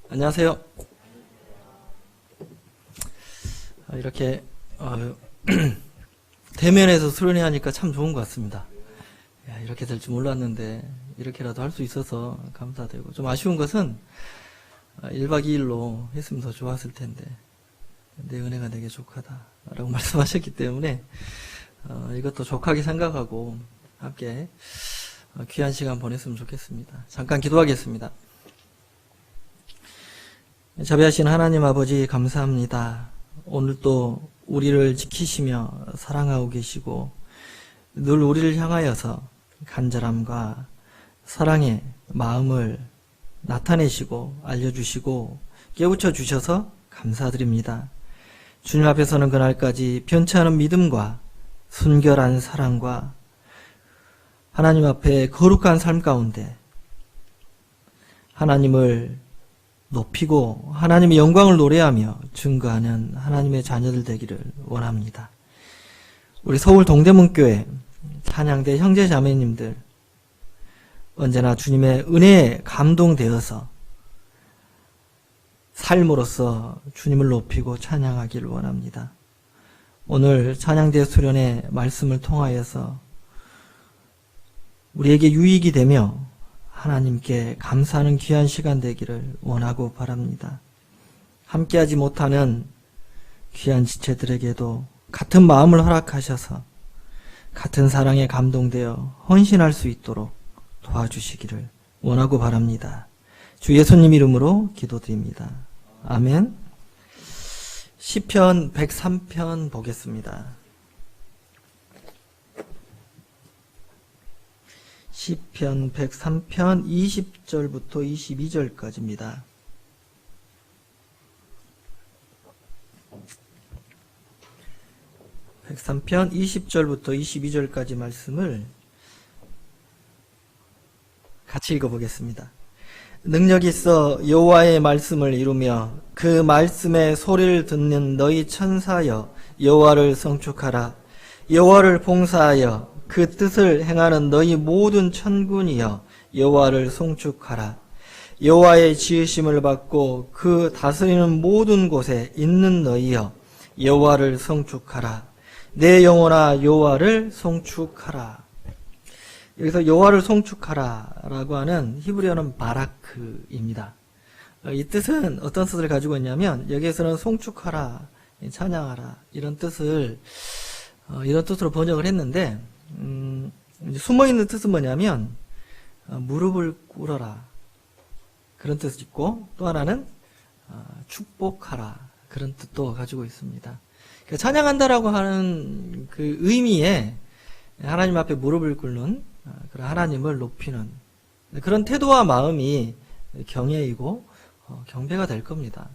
안녕하세요. 이렇게 대면에서 수련회 하니까 참 좋은 것 같습니다. 이렇게 될 줄 몰랐는데 이렇게라도 할 수 있어서 감사되고, 좀 아쉬운 것은 1박 2일로 했으면 더 좋았을 텐데 내 은혜가 내게 족하다라고 말씀하셨기 때문에 이것도 족하게 생각하고 함께 귀한 시간 보냈으면 좋겠습니다. 잠깐 기도하겠습니다. 자비하신 하나님 아버지, 감사합니다. 오늘도 우리를 지키시며 사랑하고 계시고 늘 우리를 향하여서 간절함과 사랑의 마음을 나타내시고 알려주시고 깨우쳐 주셔서 감사드립니다. 주님 앞에서는 그날까지 변치 않은 믿음과 순결한 사랑과 하나님 앞에 거룩한 삶 가운데 하나님을 높이고 하나님의 영광을 노래하며 증거하는 하나님의 자녀들 되기를 원합니다. 우리 서울 동대문교회 찬양대 형제 자매님들, 언제나 주님의 은혜에 감동되어서 삶으로서 주님을 높이고 찬양하기를 원합니다. 오늘 찬양대 수련의 말씀을 통하여서 우리에게 유익이 되며 하나님께 감사하는 귀한 시간 되기를 원하고 바랍니다. 함께하지 못하는 귀한 지체들에게도 같은 마음을 허락하셔서 같은 사랑에 감동되어 헌신할 수 있도록 도와주시기를 원하고 바랍니다. 주 예수님 이름으로 기도드립니다. 아멘. 시편 103편 보겠습니다. 시편 103편 20절부터 22절까지입니다. (103편) 20절부터 22절까지 말씀을 같이 읽어보겠습니다. 능력 있어 여호와의 말씀을 이루며 그 말씀의 소리를 듣는 너희 천사여, 여호와를 성축하라. 여호와를 봉사하여 그 뜻을 행하는 너희 모든 천군이여, 여호와를 송축하라. 여호와의 지으심을 받고 그 다스리는 모든 곳에 있는 너희여, 여호와를 성축하라. 내 영혼아, 여호와를 송축하라. 여기서 여호와를 송축하라 라고 하는 히브리어는 바라크입니다. 이 뜻은 어떤 뜻을 가지고 있냐면, 여기에서는 송축하라, 찬양하라 이런 뜻으로 번역을 했는데, 숨어있는 뜻은 뭐냐면 무릎을 꿇어라 그런 뜻이 있고, 또 하나는 축복하라 그런 뜻도 가지고 있습니다. 그러니까 찬양한다라고 하는 그 의미에 하나님 앞에 무릎을 꿇는, 그런 하나님을 높이는 그런 태도와 마음이 경외이고 경배가 될 겁니다.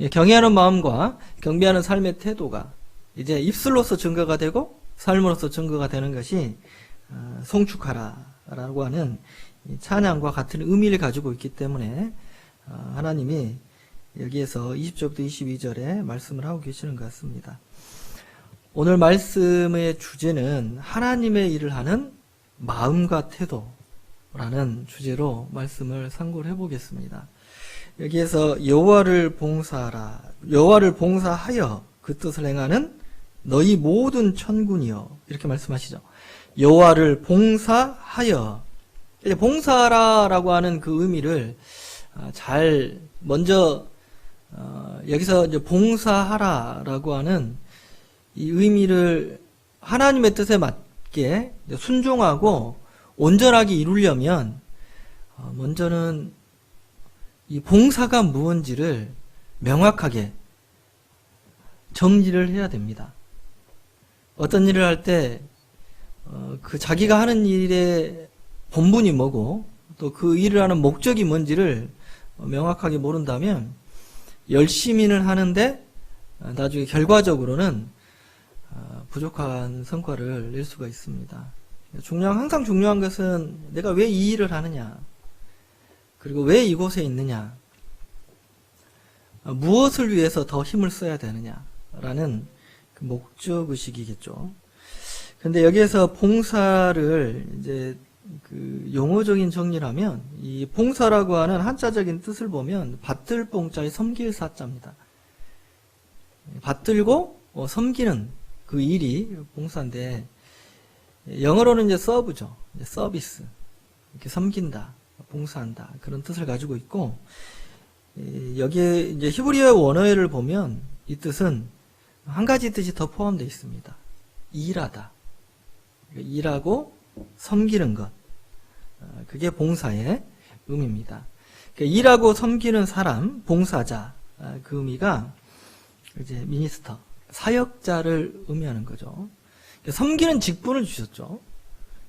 경외하는 마음과 경배하는 삶의 태도가 이제 입술로서 증거가 되고 삶으로서 증거가 되는 것이 송축하라라고 하는 찬양과 같은 의미를 가지고 있기 때문에 하나님이 여기에서 20절부터 22절에 말씀을 하고 계시는 것 같습니다. 오늘 말씀의 주제는 하나님의 일을 하는 마음과 태도라는 주제로 말씀을 상고를 해보겠습니다. 여기에서 여호와를 봉사하라, 여호와를 봉사하여 그 뜻을 행하는 너희 모든 천군이여, 이렇게 말씀하시죠. 여호와를 봉사하여, 봉사하라라고 하는 그 의미를 잘 먼저 여기서 이제 봉사하라라고 하는 이 의미를 하나님의 뜻에 맞게 순종하고 온전하게 이루려면 먼저는 이 봉사가 무엇인지를 명확하게 정리를 해야 됩니다. 어떤 일을 할 때 그 자기가 하는 일의 본분이 뭐고 또 그 일을 하는 목적이 뭔지를 명확하게 모른다면 열심히는 하는데 나중에 결과적으로는 부족한 성과를 낼 수가 있습니다. 항상 중요한 것은 내가 왜 이 일을 하느냐, 그리고 왜 이곳에 있느냐, 무엇을 위해서 더 힘을 써야 되느냐라는 목적의식이겠죠. 근데 여기에서 봉사를 이제 그 용어적인 정리를 하면 이 봉사라고 하는 한자적인 뜻을 보면 받들 봉자의 섬길 사자입니다. 받들고 섬기는 그 일이 봉사인데 영어로는 이제 서브죠. 이제 서비스. 이렇게 섬긴다, 봉사한다 그런 뜻을 가지고 있고 여기에 이제 히브리어 원어를 보면 이 뜻은 한 가지 뜻이 더 포함되어 있습니다. 일하다. 일하고 섬기는 것. 그게 봉사의 의미입니다. 그러니까 일하고 섬기는 사람, 봉사자. 그 의미가 이제 미니스터, 사역자를 의미하는 거죠. 그러니까 섬기는 직분을 주셨죠.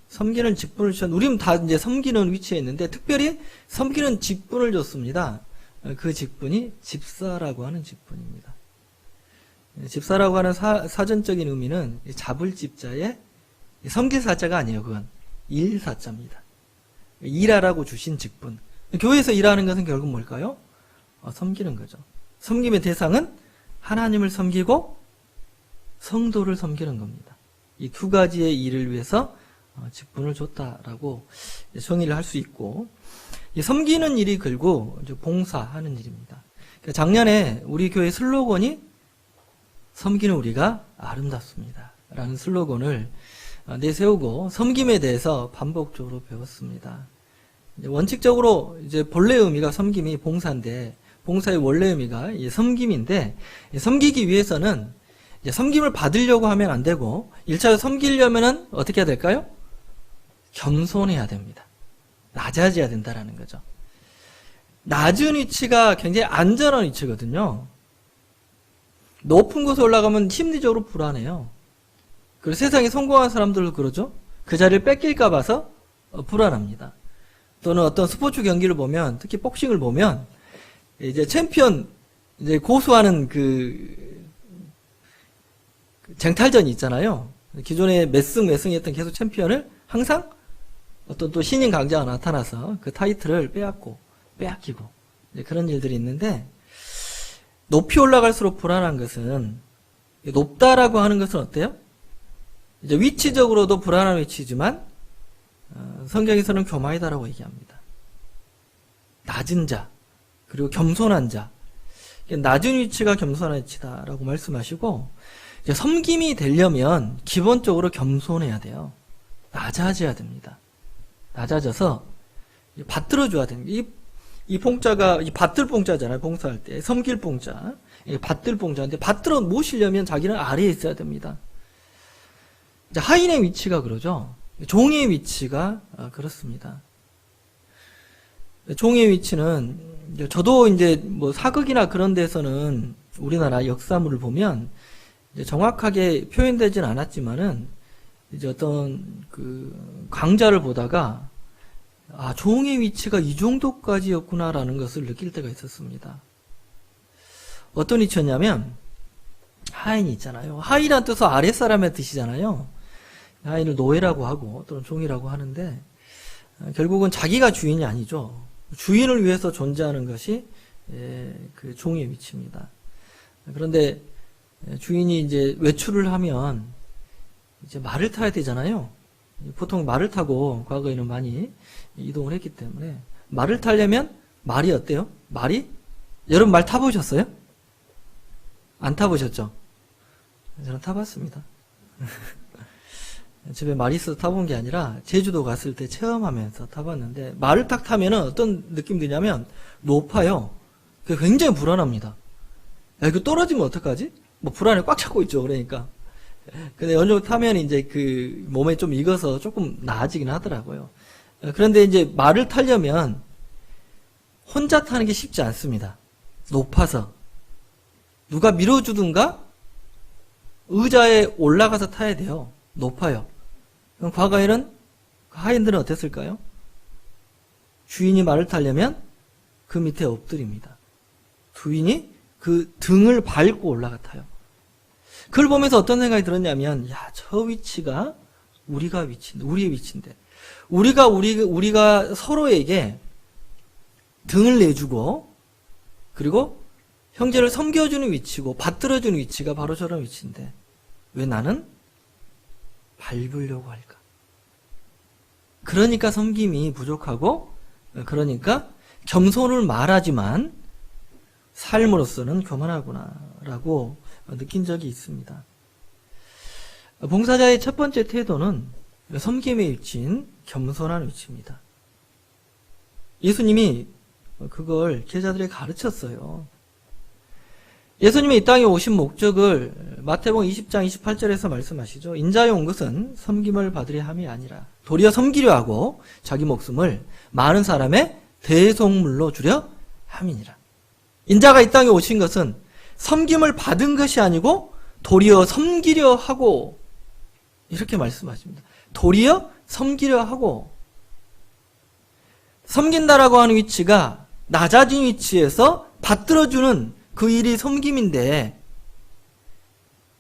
섬기는 직분을 주셨는데, 우리는 다 이제 섬기는 위치에 있는데, 특별히 섬기는 직분을 줬습니다. 그 직분이 집사라고 하는 직분입니다. 집사라고 하는 사전적인 의미는 잡을 집자에 섬길 사자가 아니에요. 그건 일사자입니다. 일하라고 주신 직분. 교회에서 일하는 것은 결국 뭘까요? 섬기는 거죠. 섬김의 대상은 하나님을 섬기고 성도를 섬기는 겁니다. 이 두 가지의 일을 위해서 직분을 줬다라고 정의를 할 수 있고, 섬기는 일이 결국 봉사하는 일입니다. 작년에 우리 교회 슬로건이 섬기는 우리가 아름답습니다 라는 슬로건을 내세우고 섬김에 대해서 반복적으로 배웠습니다. 원칙적으로 이제 본래 의미가 섬김이 봉사인데, 봉사의 원래 의미가 섬김인데, 섬기기 위해서는 이제 섬김을 받으려고 하면 안 되고, 1차로 섬기려면은 어떻게 해야 될까요? 겸손해야 됩니다. 낮아져야 된다라는 거죠. 낮은 위치가 굉장히 안전한 위치거든요. 높은 곳에 올라가면 심리적으로 불안해요. 그리고 세상에 성공한 사람들도 그러죠. 그 자리를 뺏길까 봐서 불안합니다. 또는 어떤 스포츠 경기를 보면, 특히 복싱을 보면 이제 챔피언 이제 고수하는 그 쟁탈전이 있잖아요. 기존에 몇 승 했던 계속 챔피언을 항상 어떤 또 신인 강자가 나타나서 그 타이틀을 빼앗기고 그런 일들이 있는데, 높이 올라갈수록 불안한 것은, 높다라고 하는 것은 어때요? 이제 위치적으로도 불안한 위치지만 성경에서는 교마이다라고 얘기합니다. 낮은 자, 그리고 겸손한 자. 낮은 위치가 겸손한 위치다라고 말씀하시고, 섬김이 되려면 기본적으로 겸손해야 돼요. 낮아져야 됩니다. 낮아져서 받들어줘야 됩니다. 이 봉자가, 이 받들 봉자잖아요. 봉사할 때. 섬길 봉자. 받들 봉자인데, 받들어 모시려면 자기는 아래에 있어야 됩니다. 이제 하인의 위치가 그러죠. 종의 위치가 그렇습니다. 종의 위치는, 저도 이제 뭐 사극이나 그런 데서는 우리나라 역사물을 보면 이제 정확하게 표현되진 않았지만은, 이제 어떤 그 강자를 보다가 종의 위치가 이 정도까지였구나라는 것을 느낄 때가 있었습니다. 어떤 위치였냐면, 하인이 있잖아요. 하인이란 뜻은 아랫사람의 뜻이잖아요. 하인을 노예라고 하고 또는 종이라고 하는데, 결국은 자기가 주인이 아니죠. 주인을 위해서 존재하는 것이 그 종의 위치입니다. 그런데 주인이 이제 외출을 하면 이제 말을 타야 되잖아요. 보통 말을 타고 과거에는 많이 이동을 했기 때문에, 말을 타려면 말이 어때요? 말이? 여러분 말 타보셨어요? 안 타보셨죠? 저는 타봤습니다. 집에 말이 있어서 타본 게 아니라 제주도 갔을 때 체험하면서 타봤는데, 말을 딱 타면은 어떤 느낌 드냐면 높아요. 굉장히 불안합니다. 야, 이거 떨어지면 어떡하지? 뭐 불안에 꽉 잡고 있죠. 그러니까. 근데 어느 정도 타면 이제 그 몸에 좀 익어서 조금 나아지긴 하더라고요. 그런데 이제 말을 타려면 혼자 타는 게 쉽지 않습니다. 높아서. 누가 밀어주든가 의자에 올라가서 타야 돼요. 높아요. 그럼 과거에는 하인들은 어땠을까요? 주인이 말을 타려면 그 밑에 엎드립니다. 주인이 그 등을 밟고 올라가 타요. 그걸 보면서 어떤 생각이 들었냐면, 야, 저 위치가 우리의 위치인데, 우리가 서로에게 등을 내주고, 그리고 형제를 섬겨주는 위치고, 받들어주는 위치가 바로 저런 위치인데, 왜 나는 밟으려고 할까? 그러니까 섬김이 부족하고, 그러니까 겸손을 말하지만 삶으로서는 교만하구나라고 느낀 적이 있습니다. 봉사자의 첫 번째 태도는 섬김의 위치인 겸손한 위치입니다. 예수님이 그걸 제자들에게 가르쳤어요. 예수님이 이 땅에 오신 목적을 마태복음 20장 28절에서 말씀하시죠. 인자에 온 것은 섬김을 받으려 함이 아니라 도리어 섬기려 하고 자기 목숨을 많은 사람의 대속물로 주려 함이니라. 인자가 이 땅에 오신 것은 섬김을 받은 것이 아니고 도리어 섬기려 하고, 이렇게 말씀하십니다. 도리어 섬기려 하고, 섬긴다라고 하는 위치가 낮아진 위치에서 받들어주는 그 일이 섬김인데,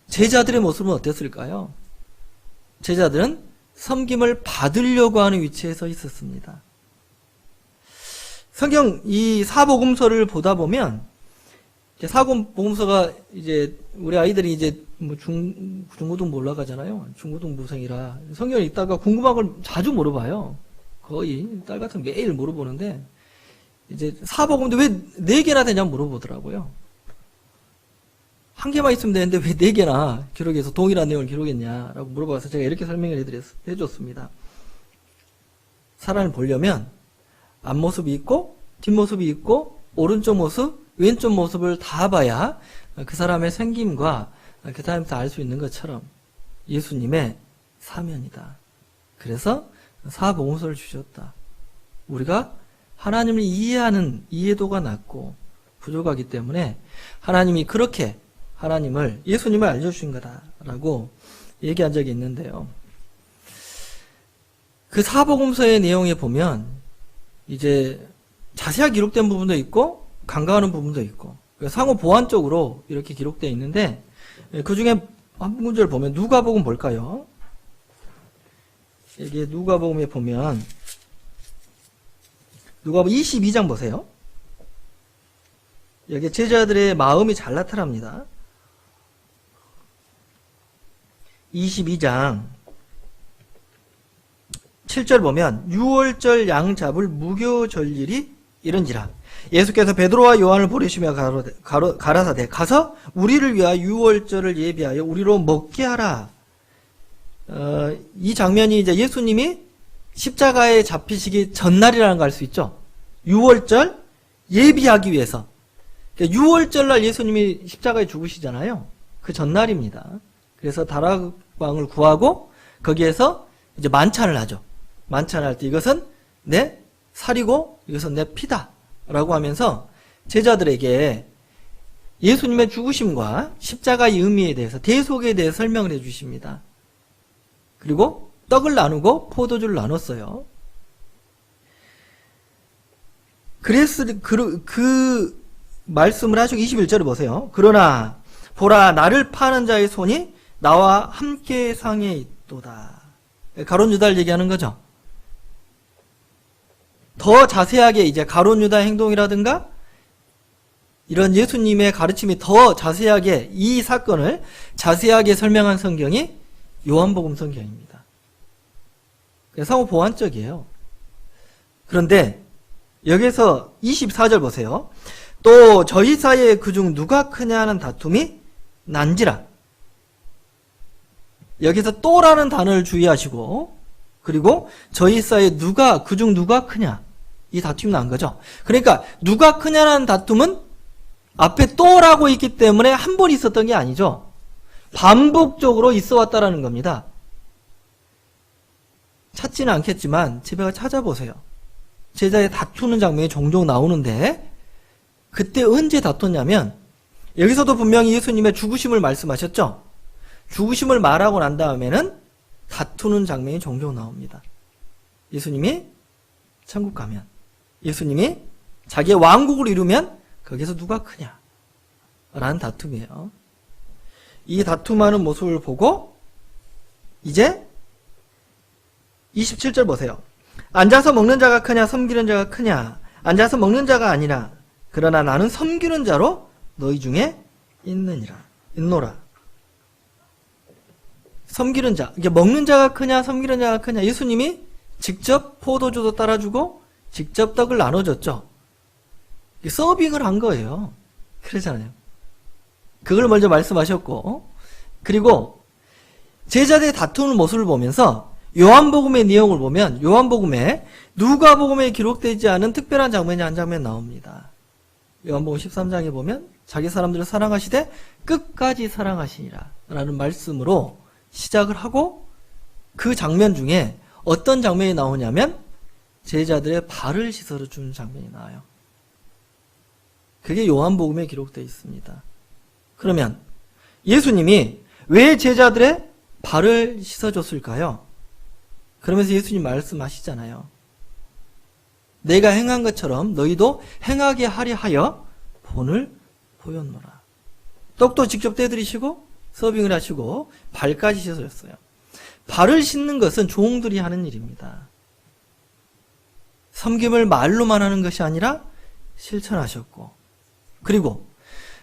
제자들의 모습은 어땠을까요? 제자들은 섬김을 받으려고 하는 위치에 서 있었습니다. 성경 이 사복음서를 보다 보면, 사복음서가 이제 우리 아이들이 이제 뭐 중고등부 올라가잖아요. 중고등부생이라 성경을 읽다가 궁금한 걸 자주 물어봐요. 거의 딸 같은 매일 물어보는데, 이제 사복음도 왜 4개나 되냐 물어보더라고요. 한 개만 있으면 되는데 왜 4개나 기록해서 동일한 내용을 기록했냐라고 물어봐서 제가 이렇게 설명을 해줬습니다. 사람을 보려면 앞모습이 있고 뒷모습이 있고 오른쪽 모습, 왼쪽 모습을 다 봐야 그 사람의 생김과 그 사람부터 알 수 있는 것처럼 예수님의 사면이다. 그래서 사복음서를 주셨다. 우리가 하나님을 이해하는 이해도가 낮고 부족하기 때문에 하나님이 그렇게 예수님을 알려주신 거다라고 얘기한 적이 있는데요. 그 사복음서의 내용에 보면 이제 자세하게 기록된 부분도 있고 간과하는 부분도 있고 상호 보완적으로 이렇게 기록되어 있는데, 그 중에 한 문제를 보면 누가복음 볼까요? 여기 누가복음에 보면 누가복음 22장 보세요. 여기 제자들의 마음이 잘 나타납니다. 22장 7절 보면 유월절 양 잡을 무교절일이 이른지라 예수께서 베드로와 요한을 보내시며 가라사대 가서 우리를 위하여 유월절을 예비하여 우리로 먹게 하라. 이 장면이 이제 예수님이 십자가에 잡히시기 전날이라는 걸 알 수 있죠. 유월절 예비하기 위해서. 그러니까 유월절날 예수님이 십자가에 죽으시잖아요. 그 전날입니다. 그래서 다락방을 구하고 거기에서 이제 만찬을 하죠. 만찬할 때 이것은 내 살이고 이것은 내 피다 라고 하면서 제자들에게 예수님의 죽으심과 십자가의 의미에 대해서, 대속에 대해서 설명을 해 주십니다. 그리고 떡을 나누고 포도주를 나눴어요. 그래서 그 말씀을 하시고 21절을 보세요. 그러나 보라 나를 파는 자의 손이 나와 함께 상에 있도다. 가룟 유다를 얘기하는 거죠. 더 자세하게 이제 가룟 유다 행동이라든가 이런 예수님의 가르침이 더 자세하게 이 사건을 자세하게 설명한 성경이 요한복음 성경입니다. 상호 보완적이에요. 그런데 여기서 24절 보세요. 또 저희 사이에 그중 누가 크냐 하는 다툼이 난지라. 여기서 또라는 단어를 주의하시고, 그리고 저희 사이에 그중 누가 크냐, 이 다툼이 난 거죠. 그러니까 누가 크냐라는 다툼은 앞에 또라고 있기 때문에 한 번 있었던 게 아니죠. 반복적으로 있어 왔다라는 겁니다. 찾지는 않겠지만 집에 가서 찾아보세요. 제자의 다투는 장면이 종종 나오는데, 그때 언제 다퉜냐면 여기서도 분명히 예수님의 죽으심을 말씀하셨죠. 죽으심을 말하고 난 다음에는 다투는 장면이 종종 나옵니다. 예수님이 천국 가면, 예수님이 자기의 왕국을 이루면 거기서 누가 크냐 라는 다툼이에요. 이 다툼하는 모습을 보고 이제 27절 보세요. 앉아서 먹는 자가 크냐 섬기는 자가 크냐. 앉아서 먹는 자가 아니라 그러나 나는 섬기는 자로 너희 중에 있노라. 섬기는 자, 이게 먹는 자가 크냐 섬기는 자가 크냐. 예수님이 직접 포도주도 따라주고 직접 떡을 나눠줬죠. 서빙을 한 거예요. 그러잖아요. 그걸 먼저 말씀하셨고, 그리고 제자들의 다투는 모습을 보면서 요한복음의 내용을 보면 요한복음에 누가복음에 기록되지 않은 특별한 장면이 한 장면 나옵니다. 요한복음 13장에 보면 자기 사람들을 사랑하시되 끝까지 사랑하시니라 라는 말씀으로 시작을 하고, 그 장면 중에 어떤 장면이 나오냐면 제자들의 발을 씻어 주는 장면이 나와요. 그게 요한복음에 기록되어 있습니다. 그러면 예수님이 왜 제자들의 발을 씻어줬을까요? 그러면서 예수님 말씀하시잖아요. 내가 행한 것처럼 너희도 행하게 하려 하여 본을 보였노라. 떡도 직접 떼드리시고 서빙을 하시고 발까지 씻어줬어요. 발을 씻는 것은 종들이 하는 일입니다. 섬김을 말로만 하는 것이 아니라 실천하셨고, 그리고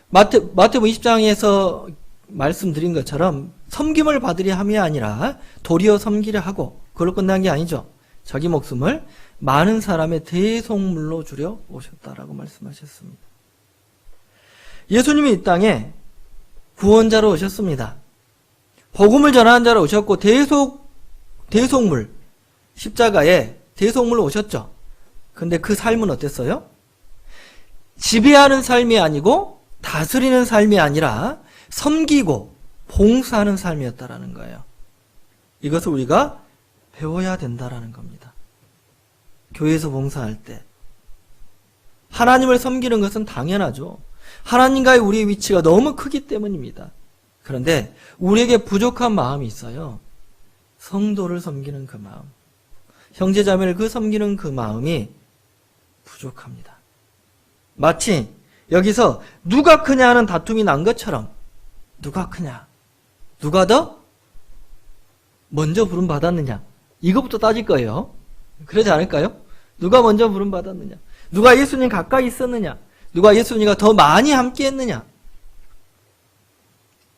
마태복음 20장에서 말씀드린 것처럼 섬김을 받으려 함이 아니라 도리어 섬기려 하고, 그걸로 끝난 게 아니죠. 자기 목숨을 많은 사람의 대속물로 주려 오셨다라고 말씀하셨습니다. 예수님이 이 땅에 구원자로 오셨습니다. 복음을 전하는 자로 오셨고, 대속물, 십자가에 대속물로 오셨죠. 근데 그 삶은 어땠어요? 지배하는 삶이 아니고 다스리는 삶이 아니라 섬기고 봉사하는 삶이었다라는 거예요. 이것을 우리가 배워야 된다라는 겁니다. 교회에서 봉사할 때 하나님을 섬기는 것은 당연하죠. 하나님과의 우리의 위치가 너무 크기 때문입니다. 그런데 우리에게 부족한 마음이 있어요. 성도를 섬기는 그 마음, 형제자매를 섬기는 그 마음이 부족합니다. 마치 여기서 누가 크냐 하는 다툼이 난 것처럼, 누가 크냐, 누가 더 먼저 부름 받았느냐, 이것부터 따질 거예요. 그러지 않을까요? 누가 먼저 부름 받았느냐, 누가 예수님 가까이 있었느냐, 누가 예수님과 더 많이 함께 했느냐.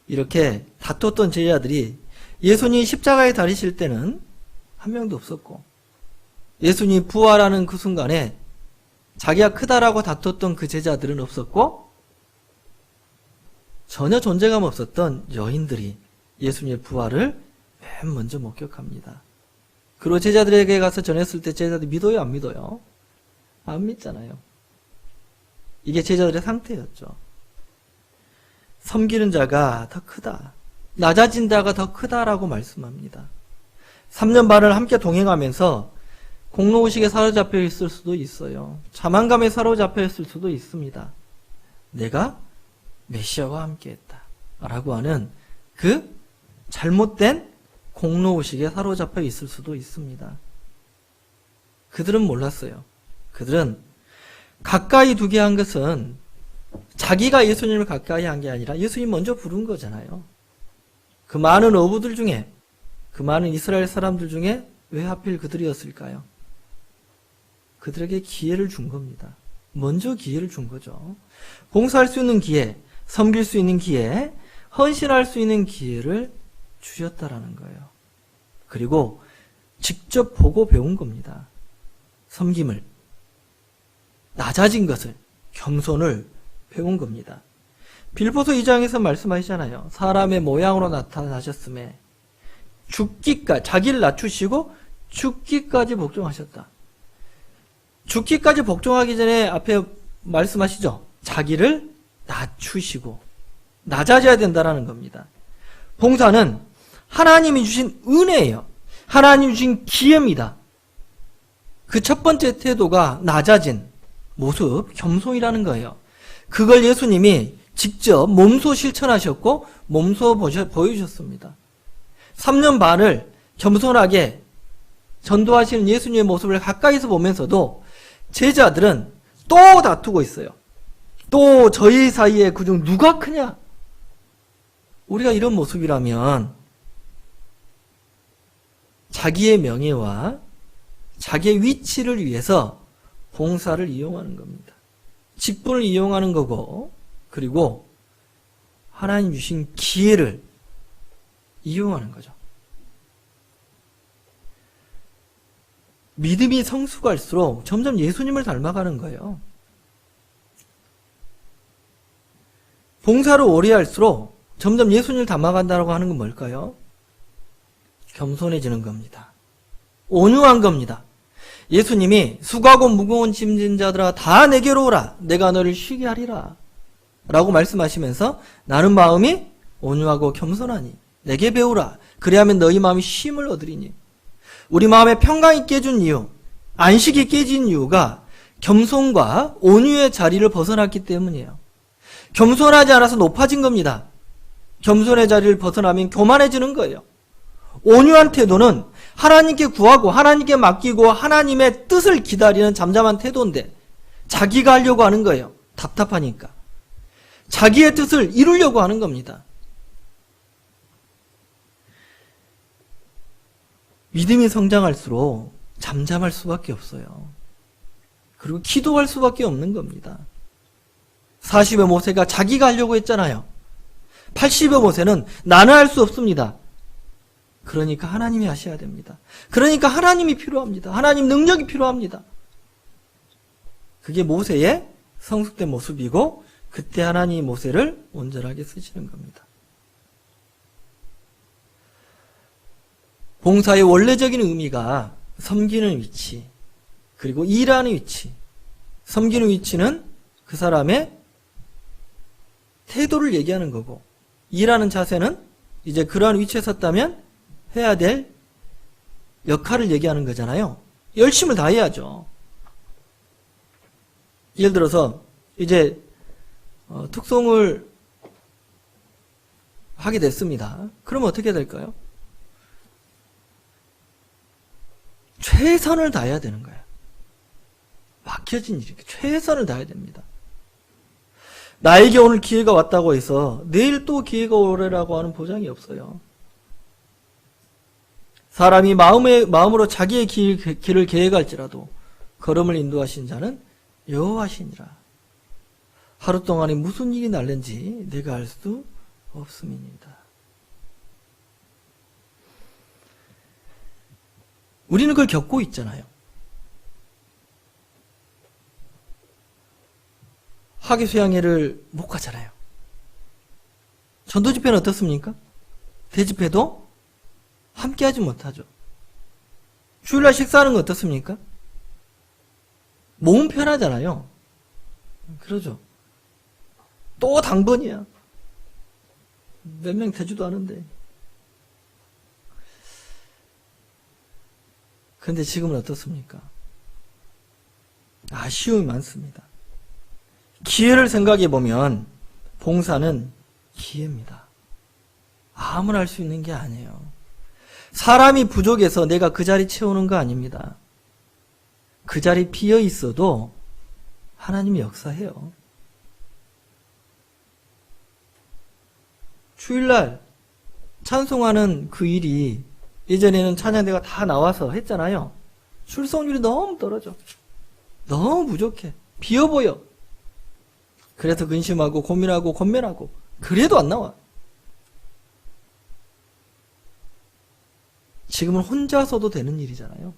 이렇게 다퉜던 제자들이 예수님이 십자가에 달리실 때는 한 명도 없었고, 예수님이 부활하는 그 순간에 자기가 크다라고 다퉜던 그 제자들은 없었고, 전혀 존재감 없었던 여인들이 예수님의 부활을 맨 먼저 목격합니다. 그리고 제자들에게 가서 전했을 때 제자들이 믿어요, 안 믿어요? 안 믿잖아요. 이게 제자들의 상태였죠. 섬기는 자가 더 크다, 낮아진 자가 더 크다라고 말씀합니다. 3년 반을 함께 동행하면서 공로의식에 사로잡혀 있을 수도 있어요. 자만감에 사로잡혀 있을 수도 있습니다. 내가 메시아와 함께했다 라고 하는 그 잘못된 공로의식에 사로잡혀 있을 수도 있습니다. 그들은 몰랐어요. 그들은 가까이 두게 한 것은 자기가 예수님을 가까이 한 게 아니라 예수님 먼저 부른 거잖아요. 그 많은 어부들 중에, 그 많은 이스라엘 사람들 중에 왜 하필 그들이었을까요? 그들에게 기회를 준 겁니다. 먼저 기회를 준 거죠. 봉사할 수 있는 기회, 섬길 수 있는 기회, 헌신할 수 있는 기회를 주셨다라는 거예요. 그리고 직접 보고 배운 겁니다. 섬김을, 낮아진 것을, 겸손을 배운 겁니다. 빌보서 2장에서 말씀하시잖아요. 사람의 모양으로 나타나셨음에 죽기까지, 자기를 낮추시고 죽기까지 복종하셨다. 죽기까지 복종하기 전에 앞에 말씀하시죠. 자기를 낮추시고 낮아져야 된다는 겁니다. 봉사는 하나님이 주신 은혜예요. 하나님이 주신 기회입니다. 그 첫 번째 태도가 낮아진 모습, 겸손이라는 거예요. 그걸 예수님이 직접 몸소 실천하셨고 몸소 보여주셨습니다. 3년 반을 겸손하게 전도하시는 예수님의 모습을 가까이서 보면서도 제자들은 또 다투고 있어요. 또 저희 사이에 그중 누가 크냐? 우리가 이런 모습이라면 자기의 명예와 자기의 위치를 위해서 봉사를 이용하는 겁니다. 직분을 이용하는 거고, 그리고 하나님 주신 기회를 이용하는 거죠. 믿음이 성숙할수록 점점 예수님을 닮아가는 거예요. 봉사를 오래 할수록 점점 예수님을 닮아간다고 하는 건 뭘까요? 겸손해지는 겁니다. 온유한 겁니다. 예수님이 수고하고 무거운 짐진 자들아 다 내게로 오라 내가 너를 쉬게 하리라 라고 말씀하시면서 나는 마음이 온유하고 겸손하니 내게 배우라 그리하면 너희 마음이 쉼을 얻으리니 우리 마음에 평강이 깨진 이유, 안식이 깨진 이유가 겸손과 온유의 자리를 벗어났기 때문이에요. 겸손하지 않아서 높아진 겁니다. 겸손의 자리를 벗어나면 교만해지는 거예요. 온유한 태도는 하나님께 구하고 하나님께 맡기고 하나님의 뜻을 기다리는 잠잠한 태도인데 자기가 하려고 하는 거예요. 답답하니까. 자기의 뜻을 이루려고 하는 겁니다. 믿음이 성장할수록 잠잠할 수밖에 없어요. 그리고 기도할 수밖에 없는 겁니다. 40의 모세가 자기가 하려고 했잖아요. 80의 모세는 나는 할 수 없습니다. 그러니까 하나님이 하셔야 됩니다. 그러니까 하나님이 필요합니다. 하나님 능력이 필요합니다. 그게 모세의 성숙된 모습이고 그때 하나님이 모세를 온전하게 쓰시는 겁니다. 봉사의 원래적인 의미가 섬기는 위치, 그리고 일하는 위치. 섬기는 위치는 그 사람의 태도를 얘기하는 거고, 일하는 자세는 이제 그러한 위치에 섰다면 해야 될 역할을 얘기하는 거잖아요. 열심을 다해야죠. 예를 들어서 이제 특송을 하게 됐습니다. 그러면 어떻게 될까요? 최선을 다해야 되는 거예요. 막혀진 일이니까 최선을 다해야 됩니다. 나에게 오늘 기회가 왔다고 해서 내일 또 기회가 오래라고 하는 보장이 없어요. 사람이 마음으로 자기의 길을 계획할지라도 걸음을 인도하신 자는 여호와시니라. 하루 동안에 무슨 일이 날는지 내가 알 수 없음이니이다. 우리는 그걸 겪고 있잖아요. 학예 수양회를 못 가잖아요. 전도 집회는 어떻습니까? 대집회도 함께 하지 못하죠. 주일날 식사하는 건 어떻습니까? 몸은 편하잖아요. 그러죠. 또 당번이야. 몇 명 되지도 않은데. 그런데 지금은 어떻습니까? 아쉬움이 많습니다. 기회를 생각해 보면 봉사는 기회입니다. 아무나 할 수 있는 게 아니에요. 사람이 부족해서 내가 그 자리 채우는 거 아닙니다. 그 자리 비어 있어도 하나님이 역사해요. 주일날 찬송하는 그 일이 예전에는 찬양대가 다 나와서 했잖아요. 출석률이 너무 떨어져. 너무 부족해. 비어 보여. 그래서 근심하고 고민하고 권면하고 그래도 안 나와. 지금은 혼자서도 되는 일이잖아요.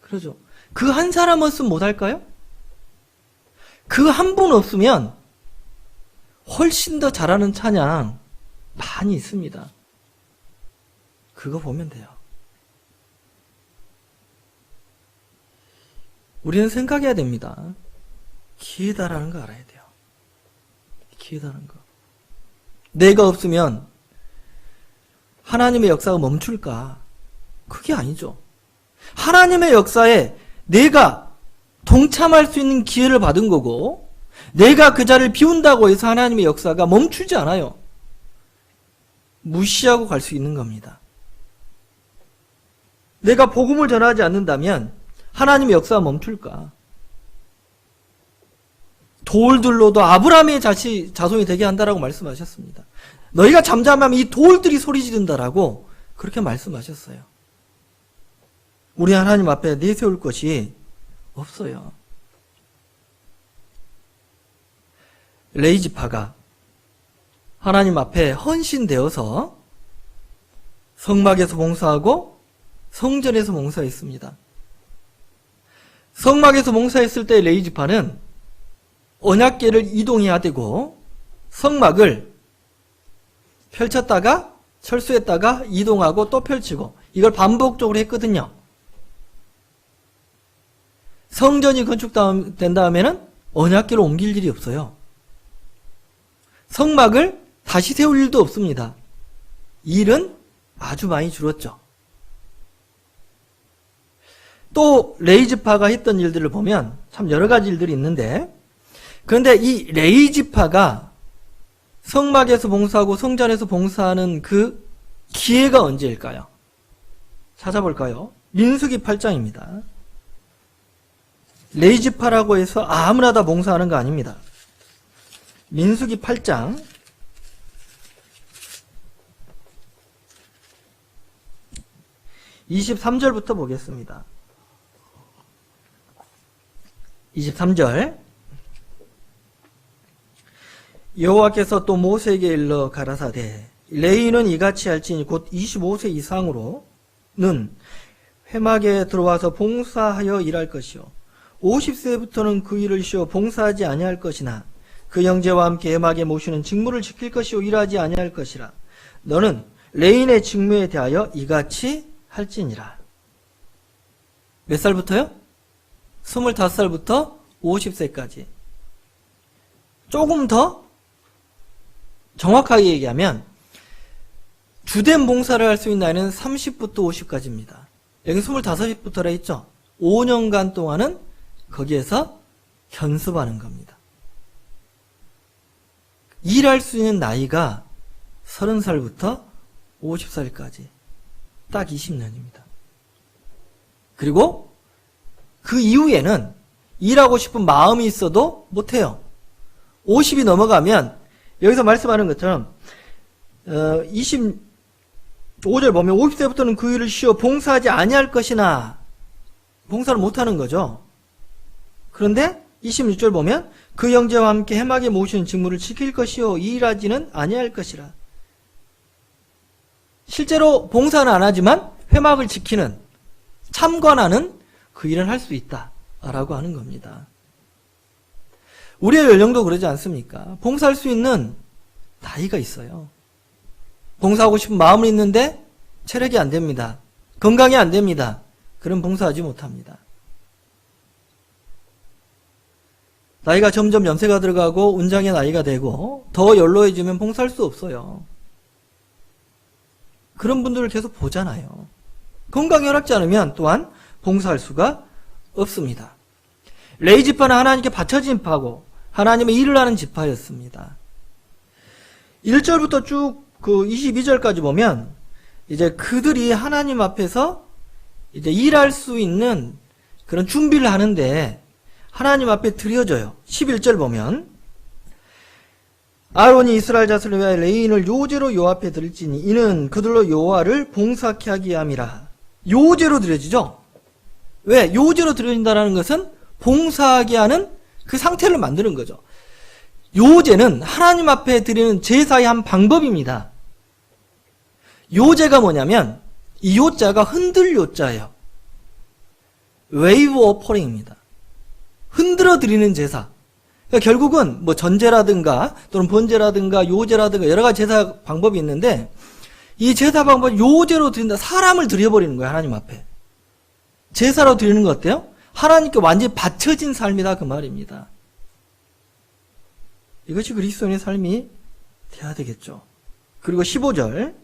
그러죠. 그 한 사람 없으면 못할까요? 그 한 분 없으면 훨씬 더 잘하는 찬양 많이 있습니다. 그거 보면 돼요. 우리는 생각해야 됩니다. 기회다라는 거 알아야 돼요. 기회다라는 거. 내가 없으면 하나님의 역사가 멈출까? 그게 아니죠. 하나님의 역사에 내가 동참할 수 있는 기회를 받은 거고 내가 그 자리를 비운다고 해서 하나님의 역사가 멈추지 않아요. 무시하고 갈 수 있는 겁니다. 내가 복음을 전하지 않는다면 하나님의 역사가 멈출까? 돌들로도 아브라함의 자손이 되게 한다라고 말씀하셨습니다. 너희가 잠잠하면 이 돌들이 소리 지른다라고 그렇게 말씀하셨어요. 우리 하나님 앞에 내세울 것이 없어요. 레이지파가 하나님 앞에 헌신되어서 성막에서 봉사하고 성전에서 봉사했습니다. 성막에서 봉사했을 때 레위지파는 언약궤를 이동해야 되고 성막을 펼쳤다가 철수했다가 이동하고 또 펼치고 이걸 반복적으로 했거든요. 성전이 건축된 다음에는 언약궤를 옮길 일이 없어요. 성막을 다시 세울 일도 없습니다. 일은 아주 많이 줄었죠. 또 레위지파가 했던 일들을 보면 참 여러 가지 일들이 있는데, 그런데 이 레위지파가 성막에서 봉사하고 성전에서 봉사하는 그 기회가 언제일까요? 찾아볼까요? 민수기 8장입니다. 레위지파라고 해서 아무나 다 봉사하는 거 아닙니다. 민수기 8장 23절부터 보겠습니다. 23절 여호와께서 또 모세에게 일러 가라사대 레위인은 이같이 할지니 곧 25세 이상으로는 회막에 들어와서 봉사하여 일할 것이요 50세부터는 그 일을 쉬어 봉사하지 아니할 것이나 그 형제와 함께 회막에 모시는 직무를 지킬 것이요 일하지 아니할 것이라. 너는 레위인의 직무에 대하여 이같이 할지니라. 몇 살부터요? 25살부터 50세까지. 조금 더 정확하게 얘기하면 주된 봉사를 할 수 있는 나이는 30부터 50까지입니다. 여기 25부터라 했죠? 5년간 동안은 거기에서 견습하는 겁니다. 일할 수 있는 나이가 30살부터 50살까지 딱 20년입니다. 그리고 그 이후에는 일하고 싶은 마음이 있어도 못해요. 50이 넘어가면 여기서 말씀하는 것처럼 25절 보면 50세부터는 그 일을 쉬어 봉사하지 아니할 것이나 봉사를 못하는 거죠. 그런데 26절 보면 그 형제와 함께 회막에 모시는 직무를 지킬 것이요 일하지는 아니할 것이라. 실제로 봉사는 안 하지만 회막을 지키는 참관하는 그 일을 할 수 있다라고 하는 겁니다. 우리의 연령도 그러지 않습니까? 봉사할 수 있는 나이가 있어요. 봉사하고 싶은 마음은 있는데 체력이 안 됩니다. 건강이 안 됩니다. 그럼 봉사하지 못합니다. 나이가 점점 연세가 들어가고 운장의 나이가 되고 더 연로해지면 봉사할 수 없어요. 그런 분들을 계속 보잖아요. 건강이 허락지 않으면 또한 봉사할 수가 없습니다. 레위지파는 하나님께 바쳐진 파고 하나님의 일을 하는 지파였습니다. 1절부터 쭉 그 22절까지 보면 이제 그들이 하나님 앞에서 이제 일할 수 있는 그런 준비를 하는데 하나님 앞에 드려져요. 11절 보면 아론이 이스라엘 자손을 위하여 레위인을 요제로 여호와 앞에 드릴지니 이는 그들로 여호와를 봉사케 하기 위함이라. 요제로 드려지죠. 왜? 요제로 드려진다는 것은 봉사하게 하는 그 상태를 만드는 거죠. 요제는 하나님 앞에 드리는 제사의 한 방법입니다. 요제가 뭐냐면 이 요자가 흔들 요자예요. 웨이브 오퍼링입니다. 흔들어 드리는 제사. 그러니까 결국은 뭐 전제라든가 또는 번제라든가 요제라든가 여러 가지 제사 방법이 있는데 이 제사 방법은 요제로 드린다. 사람을 드려버리는 거예요. 하나님 앞에. 제사로 드리는 거 어때요? 하나님께 완전히 바쳐진 삶이다 그 말입니다. 이것이 그리스도인의 삶이 돼야 되겠죠. 그리고 15절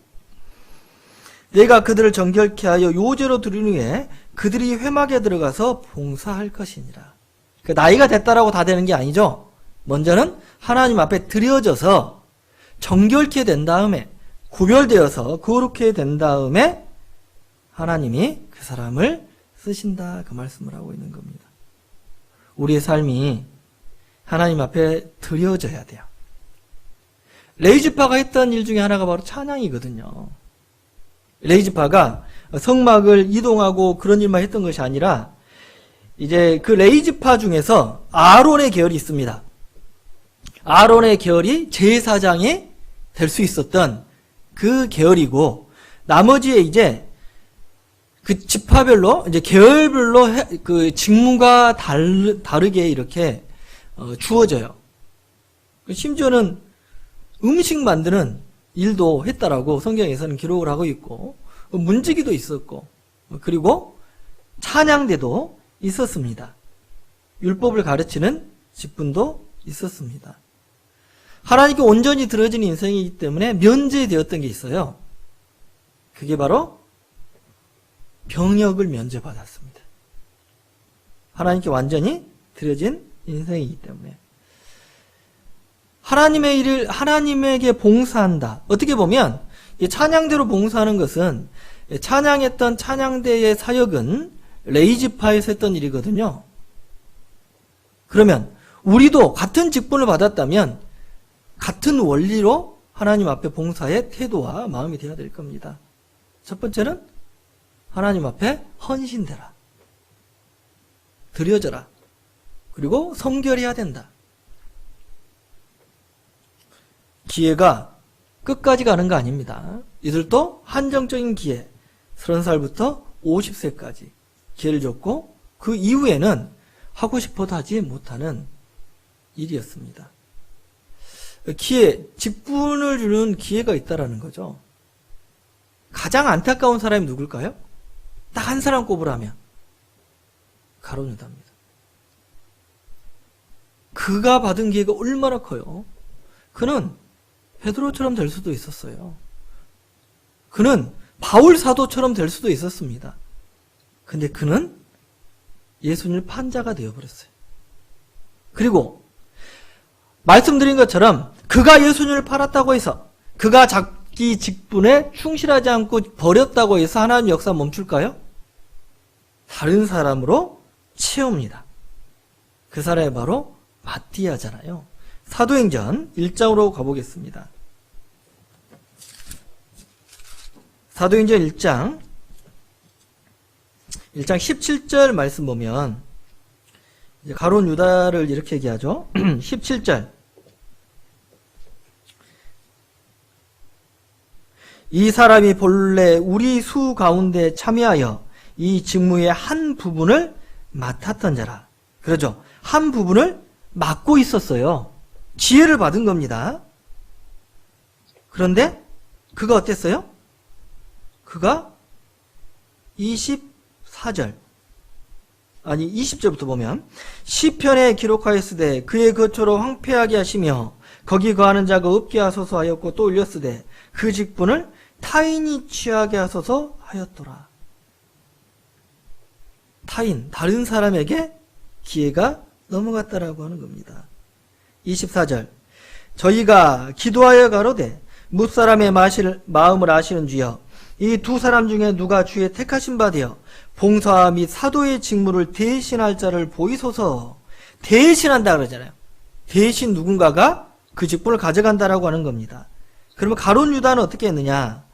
내가 그들을 정결케 하여 요제로 드린 후에 그들이 회막에 들어가서 봉사할 것이니라. 그러니까 나이가 됐다라고 다 되는 게 아니죠. 먼저는 하나님 앞에 드려져서 정결케 된 다음에 구별되어서 거룩해 된 다음에 하나님이 그 사람을 쓰신다 그 말씀을 하고 있는 겁니다. 우리의 삶이 하나님 앞에 드려져야 돼요. 레위지파가 했던 일 중에 하나가 바로 찬양이거든요. 레위지파가 성막을 이동하고 그런 일만 했던 것이 아니라 이제 그 레위지파 중에서 아론의 계열이 있습니다. 아론의 계열이 제사장이 될 수 있었던 그 계열이고 나머지에 이제 그 지파별로, 이제 계열별로 그 직무가 다르게 이렇게 주어져요. 심지어는 음식 만드는 일도 했다라고 성경에서는 기록을 하고 있고, 문지기도 있었고, 그리고 찬양대도 있었습니다. 율법을 가르치는 직분도 있었습니다. 하나님께 온전히 들어진 인생이기 때문에 면제되었던 게 있어요. 그게 바로 병역을 면제받았습니다. 하나님께 완전히 들어진 인생이기 때문에. 하나님의 일을 하나님에게 봉사한다. 어떻게 보면 찬양대로 봉사하는 것은, 찬양했던 찬양대의 사역은 레이지파에서 했던 일이거든요. 그러면 우리도 같은 직분을 받았다면 같은 원리로 하나님 앞에 봉사의 태도와 마음이 되어야 될 겁니다. 첫 번째는 하나님 앞에 헌신되라. 드려져라. 그리고 성결해야 된다. 기회가 끝까지 가는 거 아닙니다. 이들도 한정적인 기회, 30살부터 50세까지 기회를 줬고, 그 이후에는 하고 싶어도 하지 못하는 일이었습니다. 기회, 직분을 주는 기회가 있다라는 거죠. 가장 안타까운 사람이 누굴까요? 딱 한 사람 꼽으라면 가룟 유다입니다. 그가 받은 기회가 얼마나 커요. 그는 베드로처럼 될 수도 있었어요. 그는 바울 사도처럼 될 수도 있었습니다. 근데 그는 예수님을 판자가 되어버렸어요. 그리고 말씀드린 것처럼 그가 예수님을 팔았다고 해서, 그가 자기 직분에 충실하지 않고 버렸다고 해서 하나님 역사 멈출까요? 다른 사람으로 채웁니다. 그 사람이 바로 마띠아잖아요. 사도행전 1장으로 가보겠습니다. 사도행전 1장 17절 말씀 보면, 이제 가룟 유다를 이렇게 얘기하죠. 17절. 이 사람이 본래 우리 수 가운데 참여하여 이 직무의 한 부분을 맡았던 자라. 그러죠. 한 부분을 맡고 있었어요. 지혜를 받은 겁니다. 그런데 그가 어땠어요? 그가 24절, 아니 20절부터 보면, 시편에 기록하였으되 그의 거처로 황폐하게 하시며 거기 거하는 자가 없게 하소서 하였고, 또 올렸으되 그 직분을 타인이 취하게 하소서 하였더라. 타인, 다른 사람에게 기회가 넘어갔다라고 하는 겁니다. 24절. 저희가 기도하여 가로되 뭇사람의 마음을 아시는 주여, 이 두 사람 중에 누가 주의 택하신 바 되어 봉사 및 사도의 직무를 대신할 자를 보이소서. 대신한다 그러잖아요. 대신 누군가가 그 직분을 가져간다라고 하는 겁니다. 그러면 가룟 유다는 어떻게 했느냐?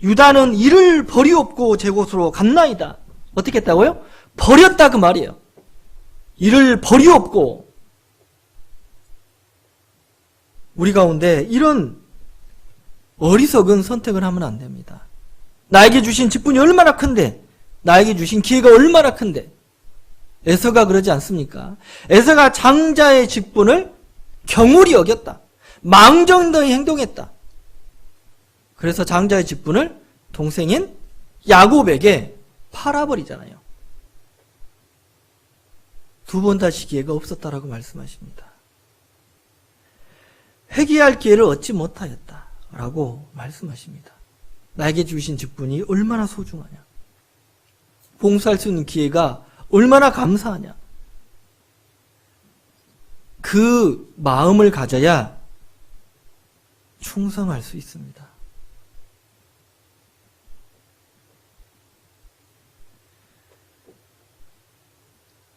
유다는 이를 버리옵고 제 곳으로 갔나이다. 어떻게 했다고요? 버렸다 그 말이에요. 이를 버리옵고. 우리 가운데 이런 어리석은 선택을 하면 안 됩니다. 나에게 주신 직분이 얼마나 큰데, 나에게 주신 기회가 얼마나 큰데. 에서가 그러지 않습니까? 에서가 장자의 직분을 경홀히 여겼다. 망정되이 행동했다. 그래서 장자의 직분을 동생인 야곱에게 팔아버리잖아요. 두 번 다시 기회가 없었다라고 말씀하십니다. 회개할 기회를 얻지 못하였다라고 말씀하십니다. 나에게 주신 직분이 얼마나 소중하냐. 봉사할 수 있는 기회가 얼마나 감사하냐. 그 마음을 가져야 충성할 수 있습니다.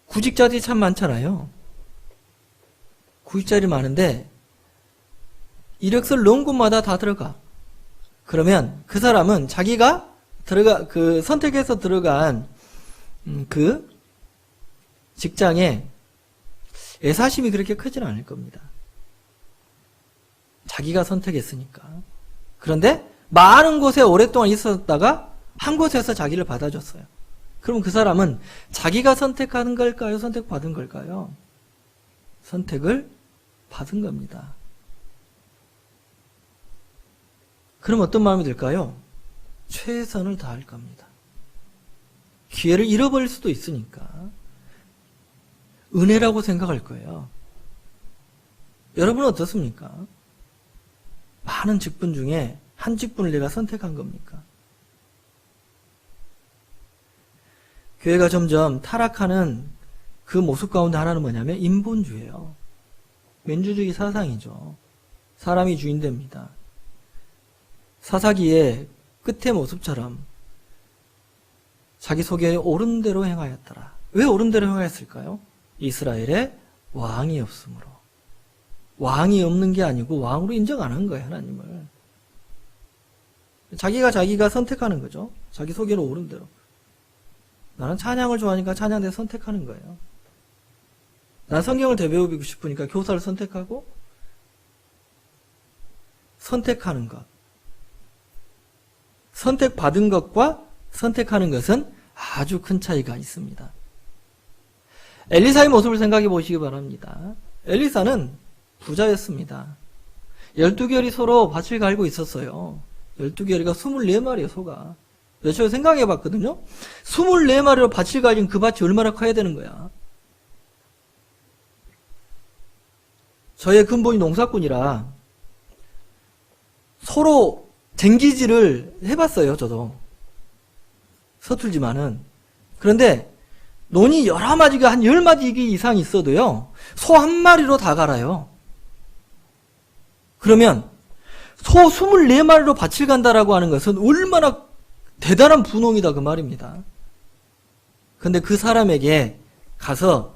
구직자들이 참 많잖아요. 구직자들이 많은데 이력서를 넣은 곳마다 다 들어가. 그러면 그 사람은 자기가 선택해서 들어간 그 직장에 애사심이 그렇게 크지는 않을 겁니다. 자기가 선택했으니까. 그런데 많은 곳에 오랫동안 있었다가 한 곳에서 자기를 받아줬어요. 그럼 그 사람은 자기가 선택하는 걸까요? 선택받은 걸까요? 선택을 받은 겁니다. 그럼 어떤 마음이 들까요? 최선을 다할 겁니다. 기회를 잃어버릴 수도 있으니까 은혜라고 생각할 거예요. 여러분은 어떻습니까? 많은 직분 중에 한 직분을 내가 선택한 겁니까? 교회가 점점 타락하는 그 모습 가운데 하나는 뭐냐면 인본주의예요. 민주주의 사상이죠. 사람이 주인됩니다. 사사기의 끝의 모습처럼 자기 속에 옳은 대로 행하였더라. 왜 옳은 대로 행하였을까요? 이스라엘에 왕이 없으므로. 왕이 없는 게 아니고 왕으로 인정 안 한 거예요, 하나님을. 자기가 선택하는 거죠. 자기 속에는 옳은 대로. 나는 찬양을 좋아하니까 찬양대 선택하는 거예요. 난 성경을 더 배우고 싶으니까 교사를 선택하고 선택하는 것. 선택받은 것과 선택하는 것은 아주 큰 차이가 있습니다. 엘리사의 모습을 생각해 보시기 바랍니다. 엘리사는 부자였습니다. 12개월이 서로 밭을 갈고 있었어요. 12개월이가 24마리의 소가. 며칠 생각해 봤거든요. 24마리로 밭을 가진 그 밭이 얼마나 커야 되는 거야. 저의 근본이 농사꾼이라 서로 쟁기질을 해봤어요, 저도. 서툴지만은. 그런데 논이 여러 마디가 한 10마디 이상 있어도요, 소 한 마리로 다 갈아요. 그러면 소 24마리로 밭을 간다라고 하는 것은 얼마나 대단한 분홍이다 그 말입니다. 근데 그 사람에게 가서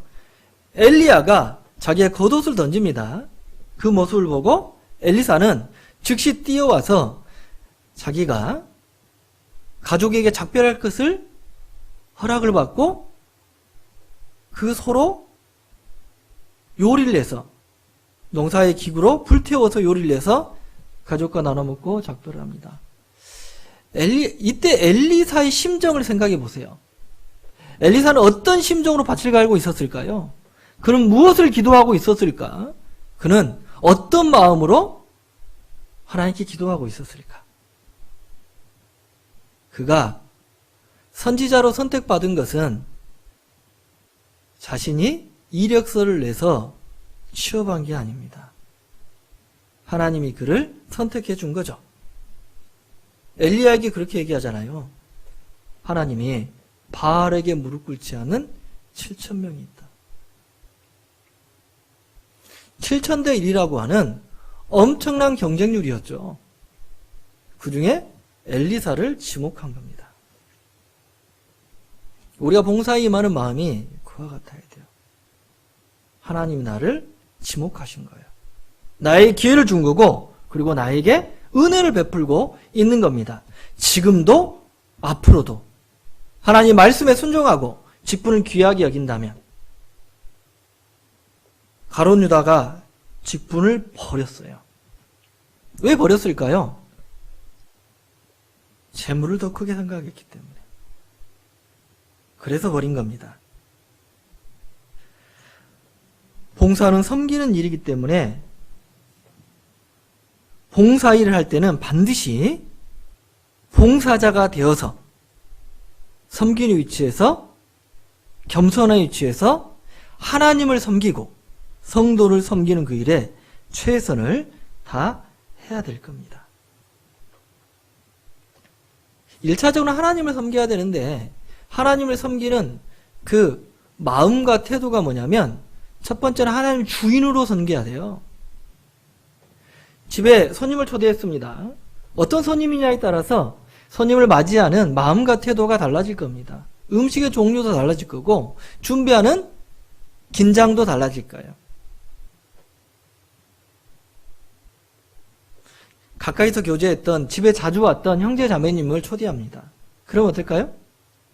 엘리야가 자기의 겉옷을 던집니다. 그 모습을 보고 엘리사는 즉시 뛰어와서 자기가 가족에게 작별할 것을 허락을 받고 그 소로 요리를 해서 농사의 기구로 불태워서 요리를 해서 가족과 나눠 먹고 작별을 합니다. 이때 엘리사의 심정을 생각해 보세요. 엘리사는 어떤 심정으로 밭을 갈고 있었을까요? 그는 무엇을 기도하고 있었을까? 그는 어떤 마음으로 하나님께 기도하고 있었을까? 그가 선지자로 선택받은 것은 자신이 이력서를 내서 취업한 게 아닙니다. 하나님이 그를 선택해 준 거죠. 엘리야에게 그렇게 얘기하잖아요. 하나님이 바알에게 무릎 꿇지 않은 7,000명이 있다. 7,000대 1이라고 하는 엄청난 경쟁률이었죠. 그 중에 엘리사를 지목한 겁니다. 우리가 봉사에 임하는 마음이 그와 같아야 돼요. 하나님이 나를 지목하신 거예요. 나에게 기회를 준 거고, 그리고 나에게 은혜를 베풀고 있는 겁니다. 지금도 앞으로도 하나님 말씀에 순종하고 직분을 귀하게 여긴다면, 가룟 유다가 직분을 버렸어요. 왜 버렸을까요? 재물을 더 크게 생각했기 때문에. 그래서 버린 겁니다. 봉사는 섬기는 일이기 때문에 봉사 일을 할 때는 반드시 봉사자가 되어서 섬기는 위치에서, 겸손한 위치에서 하나님을 섬기고 성도를 섬기는 그 일에 최선을 다해야 될 겁니다. 1차적으로 하나님을 섬겨야 되는데, 하나님을 섬기는 그 마음과 태도가 뭐냐면, 첫 번째는 하나님 주인으로 섬겨야 돼요. 집에 손님을 초대했습니다. 어떤 손님이냐에 따라서 손님을 맞이하는 마음과 태도가 달라질 겁니다. 음식의 종류도 달라질 거고, 준비하는 긴장도 달라질 거예요. 가까이서 교제했던, 집에 자주 왔던 형제 자매님을 초대합니다. 그럼 어떨까요?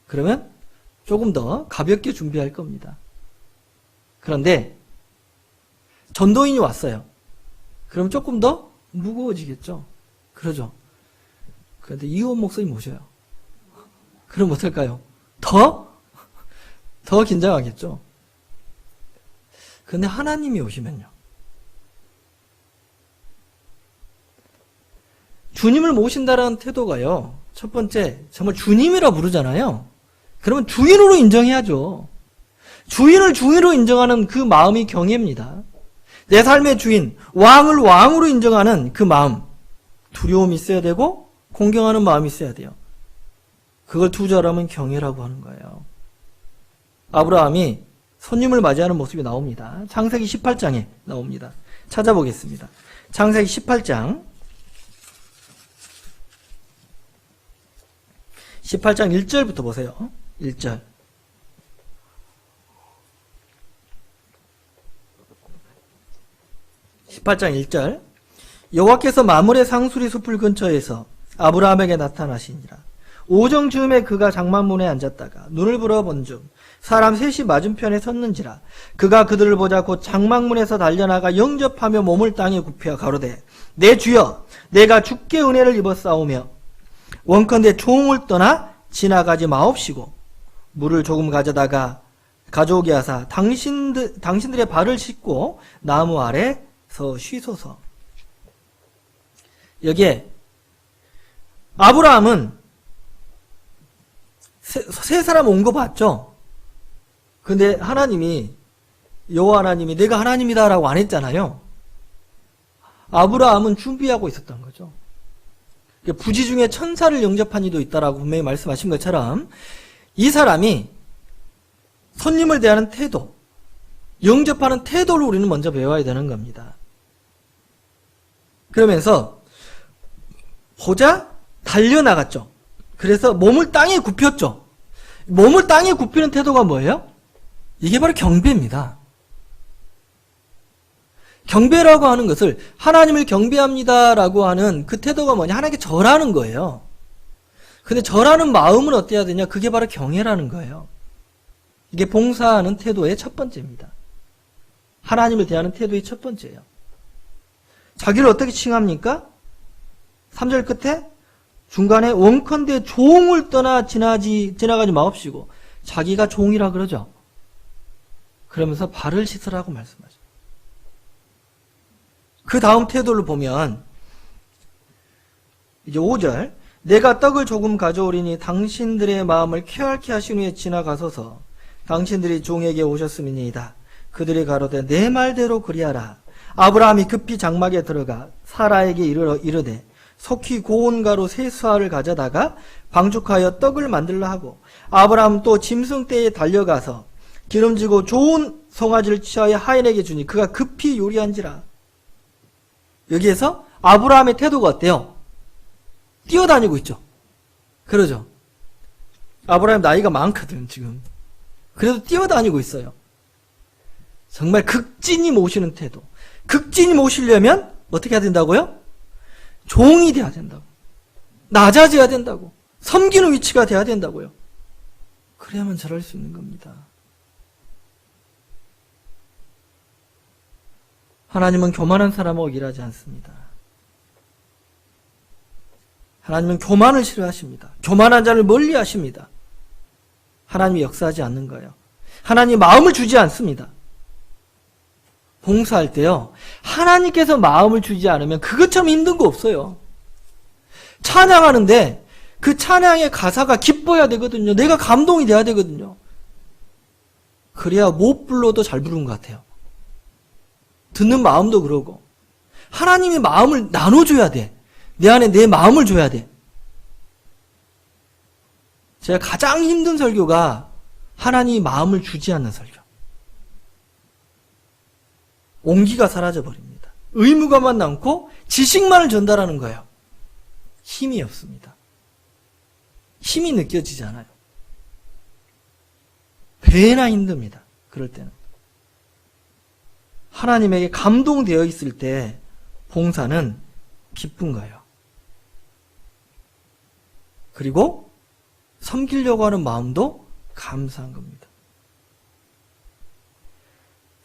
그러면 조금 더 가볍게 준비할 겁니다. 그런데 전도인이 왔어요. 그럼 조금 더 무거워지겠죠? 그러죠. 그런데 이호원 목사님 모셔요. 그럼 어떨까요? 더 긴장하겠죠. 근데 하나님이 오시면요. 주님을 모신다라는 태도가요. 첫 번째, 정말 주님이라 부르잖아요. 그러면 주인으로 인정해야죠. 주인을 주인으로 인정하는 그 마음이 경외입니다. 내 삶의 주인, 왕을 왕으로 인정하는 그 마음, 두려움이 있어야 되고 공경하는 마음이 있어야 돼요. 그걸 두 자라면 경외라고 하는 거예요. 아브라함이 손님을 맞이하는 모습이 나옵니다. 창세기 18장에 나옵니다. 찾아보겠습니다. 창세기 18장 1절부터 보세요. 1절. 여호와께서 마므레 상수리 숲을 근처에서 아브라함에게 나타나시니라. 오정 즈음에 그가 장막문에 앉았다가 눈을 불어본 중 사람 셋이 맞은편에 섰는지라. 그가 그들을 보자 곧 장막문에서 달려나가 영접하며 몸을 땅에 굽혀 가로되 내 주여 내가 주께 은혜를 입었사오며 원컨대 종을 떠나 지나가지 마옵시고 물을 조금 가져오게 하사 당신들의 발을 씻고 나무 아래서 쉬소서. 여기에 아브라함은 세 사람 온 거 봤죠? 근데 여호와 하나님이 내가 하나님이다라고 안 했잖아요. 아브라함은 준비하고 있었던 거죠. 부지 중에 천사를 영접한 이도 있다라고 분명히 말씀하신 것처럼 이 사람이 손님을 대하는 태도, 영접하는 태도를 우리는 먼저 배워야 되는 겁니다. 그러면서 보자 달려나갔죠. 그래서 몸을 땅에 굽혔죠. 몸을 땅에 굽히는 태도가 뭐예요? 이게 바로 경배입니다. 경배라고 하는 것을 하나님을 경배합니다라고 하는 그 태도가 뭐냐? 하나님께 절하는 거예요. 근데 절하는 마음은 어때야 되냐? 그게 바로 경외라는 거예요. 이게 봉사하는 태도의 첫 번째입니다. 하나님을 대하는 태도의 첫 번째예요. 자기를 어떻게 칭합니까? 3절 끝에 중간에 원컨대 종을 떠나 지나가지 마옵시고 자기가 종이라 그러죠. 그러면서 발을 씻으라고 말씀하죠. 그 다음 태도를 보면 이제 5절 내가 떡을 조금 가져오리니 당신들의 마음을 쾌활케 하신 후에 지나가소서. 당신들이 종에게 오셨음이니이다. 그들이 가로되 내 말대로 그리하라. 아브라함이 급히 장막에 들어가 사라에게 이르되 속히 고운 가루 세 수알을 가져다가 방죽하여 떡을 만들라 하고 아브라함 또 짐승떼에 달려가서 기름지고 좋은 송아지를 취하여 하인에게 주니 그가 급히 요리한지라. 여기에서 아브라함의 태도가 어때요? 뛰어다니고 있죠. 그러죠. 아브라함 나이가 많거든 지금. 그래도 뛰어다니고 있어요. 정말 극진히 모시는 태도. 극진히 모시려면 어떻게 해야 된다고요? 종이 돼야 된다고. 낮아져야 된다고. 섬기는 위치가 돼야 된다고요. 그래야만 잘할 수 있는 겁니다. 하나님은 교만한 사람하고 일하지 않습니다. 하나님은 교만을 싫어하십니다. 교만한 자를 멀리 하십니다. 하나님이 역사하지 않는 거예요. 하나님 마음을 주지 않습니다. 봉사할 때요. 하나님께서 마음을 주지 않으면 그것처럼 힘든 거 없어요. 찬양하는데 그 찬양의 가사가 기뻐야 되거든요. 내가 감동이 돼야 되거든요. 그래야 못 불러도 잘 부르는 것 같아요. 듣는 마음도 그러고 하나님이 마음을 나눠줘야 돼. 내 안에 내 마음을 줘야 돼. 제가 가장 힘든 설교가 하나님이 마음을 주지 않는 설교. 온기가 사라져버립니다. 의무감만 남고 지식만을 전달하는 거예요. 힘이 없습니다. 힘이 느껴지지 않아요. 배나 힘듭니다. 그럴 때는. 하나님에게 감동되어 있을 때 봉사는 기쁜 거예요. 그리고 섬기려고 하는 마음도 감사한 겁니다.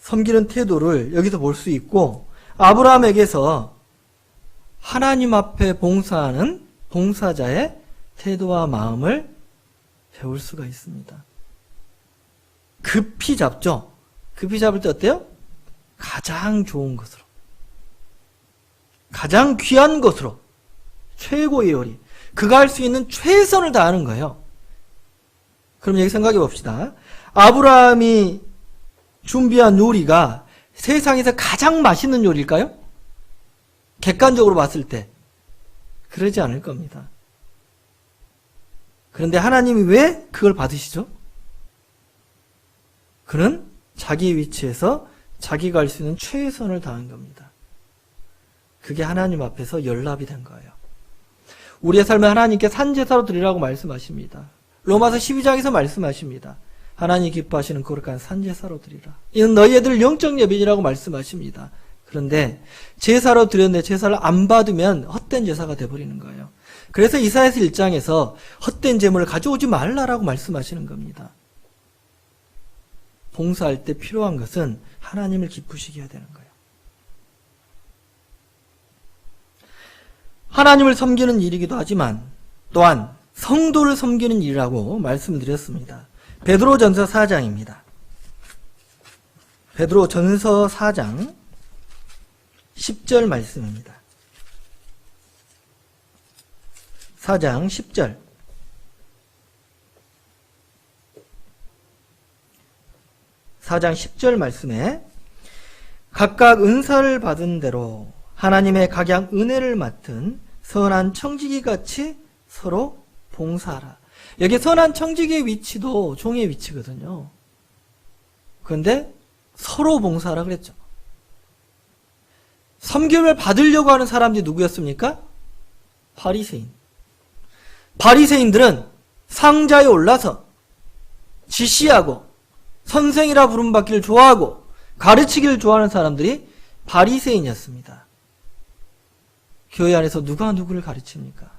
섬기는 태도를 여기서 볼 수 있고 아브라함에게서 하나님 앞에 봉사하는 봉사자의 태도와 마음을 배울 수가 있습니다. 급히 잡죠. 급히 잡을 때 어때요? 가장 좋은 것으로, 가장 귀한 것으로, 최고의 요리, 그가 할 수 있는 최선을 다하는 거예요. 그럼 여기 생각해 봅시다. 아브라함이 준비한 요리가 세상에서 가장 맛있는 요리일까요? 객관적으로 봤을 때 그러지 않을 겁니다. 그런데 하나님이 왜 그걸 받으시죠? 그는 자기 위치에서 자기가 할 수 있는 최선을 다한 겁니다. 그게 하나님 앞에서 연락이 된 거예요. 우리의 삶을 하나님께 산제사로 드리라고 말씀하십니다. 로마서 12장에서 말씀하십니다. 하나님 기뻐하시는 거룩한 산제사로 드리라. 이는 너희들 영적 예배이라고 말씀하십니다. 그런데 제사로 드렸는데 제사를 안 받으면 헛된 제사가 돼버리는 거예요. 그래서 이사야서 1장에서 헛된 제물을 가져오지 말라라고 말씀하시는 겁니다. 봉사할 때 필요한 것은 하나님을 기쁘시게 해야 되는 거예요. 하나님을 섬기는 일이기도 하지만 또한 성도를 섬기는 일이라고 말씀드렸습니다. 베드로전서 4장입니다. 베드로전서 4장 10절 말씀입니다. 4장 10절. 말씀에 각각 은사를 받은 대로 하나님의 각양 은혜를 맡은 선한 청지기같이 서로 봉사하라. 여기 선한 청지기의 위치도 종의 위치거든요. 그런데 서로 봉사하라 그랬죠. 섬김을 받으려고 하는 사람들이 누구였습니까? 바리새인. 바리새인들은 상자에 올라서 지시하고 선생이라 부름받기를 좋아하고 가르치기를 좋아하는 사람들이 바리새인이었습니다. 교회 안에서 누가 누구를 가르칩니까?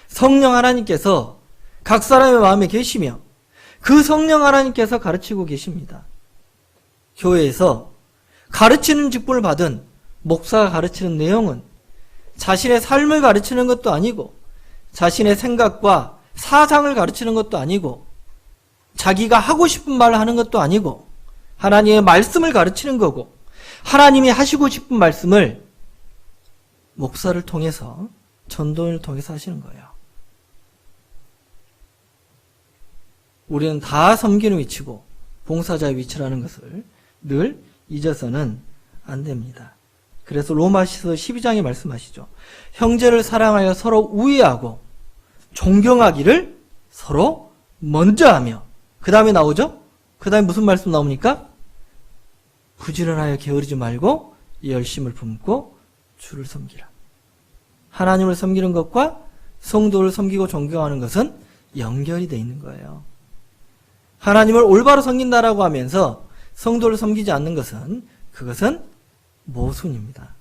성령 하나님께서 각 사람의 마음에 계시며 그 성령 하나님께서 가르치고 계십니다. 교회에서 가르치는 직분을 받은 목사가 가르치는 내용은 자신의 삶을 가르치는 것도 아니고 자신의 생각과 사상을 가르치는 것도 아니고 자기가 하고 싶은 말을 하는 것도 아니고 하나님의 말씀을 가르치는 거고 하나님이 하시고 싶은 말씀을 목사를 통해서 전도를 통해서 하시는 거예요. 우리는 다 섬기는 위치고 봉사자의 위치라는 것을 늘 잊어서는 안 됩니다. 그래서 로마서 12장에 말씀하시죠. 형제를 사랑하여 서로 우애하고 존경하기를 서로 먼저 하며 그 다음에 나오죠? 그 다음에 무슨 말씀 나옵니까? 부지런하여 게으르지 말고 열심을 품고 주를 섬기라. 하나님을 섬기는 것과 성도를 섬기고 존경하는 것은 연결이 되어 있는 거예요. 하나님을 올바로 섬긴다라고 하면서 성도를 섬기지 않는 것은 그것은 모순입니다.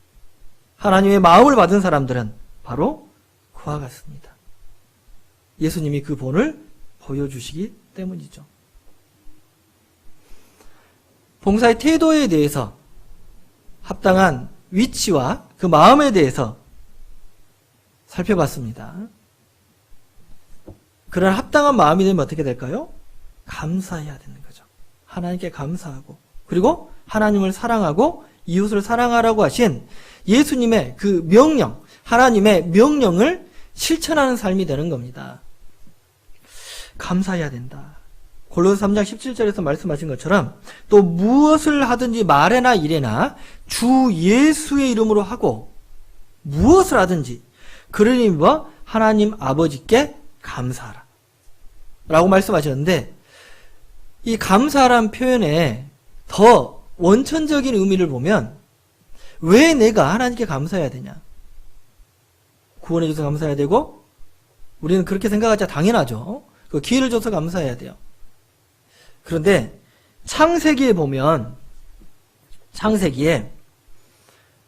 하나님의 마음을 받은 사람들은 바로 그와 같습니다. 예수님이 그 본을 보여주시기 때문이죠. 봉사의 태도에 대해서 합당한 위치와 그 마음에 대해서 살펴봤습니다. 그런 합당한 마음이 되면 어떻게 될까요? 감사해야 되는 거죠. 하나님께 감사하고 그리고 하나님을 사랑하고 이웃을 사랑하라고 하신 예수님의 그 명령, 하나님의 명령을 실천하는 삶이 되는 겁니다. 감사해야 된다. 골로새 3장 17절에서 말씀하신 것처럼 또 무엇을 하든지 말에나 일에나 주 예수의 이름으로 하고 무엇을 하든지 그러니 뭐 하나님 아버지께 감사하라 라고 말씀하셨는데 이 감사라는 표현에 더 원천적인 의미를 보면 왜 내가 하나님께 감사해야 되냐? 구원해 줘서 감사해야 되고 우리는 그렇게 생각하자 당연하죠. 그 기회를 줘서 감사해야 돼요. 그런데 창세기에 보면 창세기에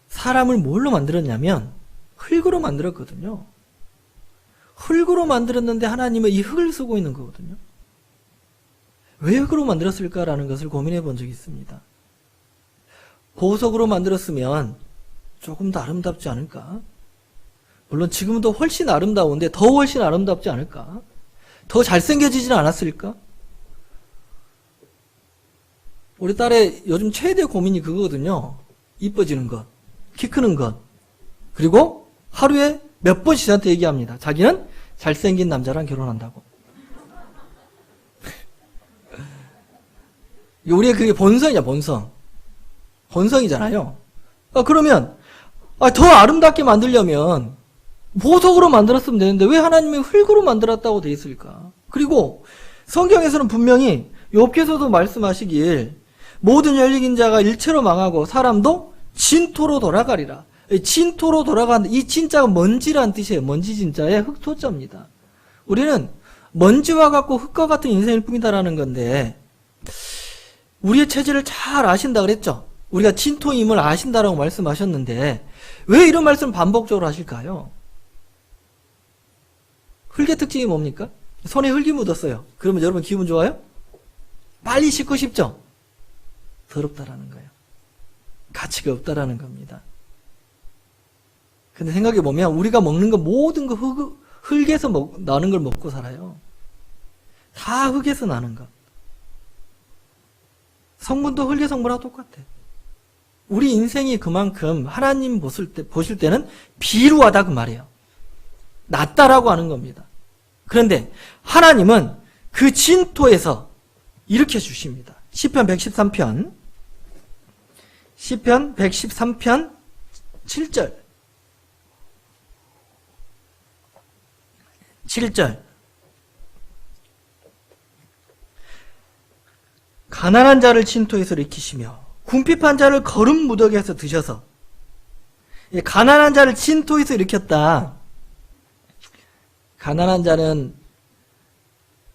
사람을 뭘로 만들었냐면 흙으로 만들었거든요. 흙으로 만들었는데 하나님은 이 흙을 쓰고 있는 거거든요. 왜 흙으로 만들었을까라는 것을 고민해 본 적이 있습니다. 보석으로 만들었으면 조금 더 아름답지 않을까? 물론 지금도 훨씬 아름다운데 더 훨씬 아름답지 않을까? 더 잘생겨지진 않았을까? 우리 딸의 요즘 최대 고민이 그거거든요. 이뻐지는 것, 키 크는 것. 그리고 하루에 몇 번씩 저한테 얘기합니다. 자기는 잘생긴 남자랑 결혼한다고. 우리의 그게 본성이야, 본성. 본성이잖아요. 그러면 더 아름답게 만들려면 보석으로 만들었으면 되는데 왜 하나님이 흙으로 만들었다고 돼 있을까? 그리고 성경에서는 분명히 욥기서도 말씀하시길 모든 열lig인 자가 일체로 망하고 사람도 진토로 돌아가리라. 진토로 돌아가는 이 진짜가 먼지란 뜻이에요. 먼지 진짜의 흙토자입니다. 우리는 먼지와 같고 흙과 같은 인생일 뿐이다라는 건데 우리의 체질을 잘 아신다 그랬죠. 우리가 진토임을 아신다라고 말씀하셨는데 왜 이런 말씀을 반복적으로 하실까요? 흙의 특징이 뭡니까? 손에 흙이 묻었어요. 그러면 여러분 기분 좋아요? 빨리 씻고 싶죠? 더럽다라는 거예요. 가치가 없다라는 겁니다. 근데 생각해보면 우리가 먹는 거 모든 거 흙에서 나는 걸 먹고 살아요. 다 흙에서 나는 것. 성분도 흙의 성분하고 똑같아. 우리 인생이 그만큼 하나님 보실 때는 비루하다 그 말이에요. 낫다라고 하는 겁니다. 그런데 하나님은 그 진토에서 일으켜 주십니다. 시편 113편 7절 7절 가난한 자를 진토에서 일으키시며 궁핍한 자를 거름 무더기에서 드셔서 가난한 자를 진토에서 일으켰다. 가난한 자는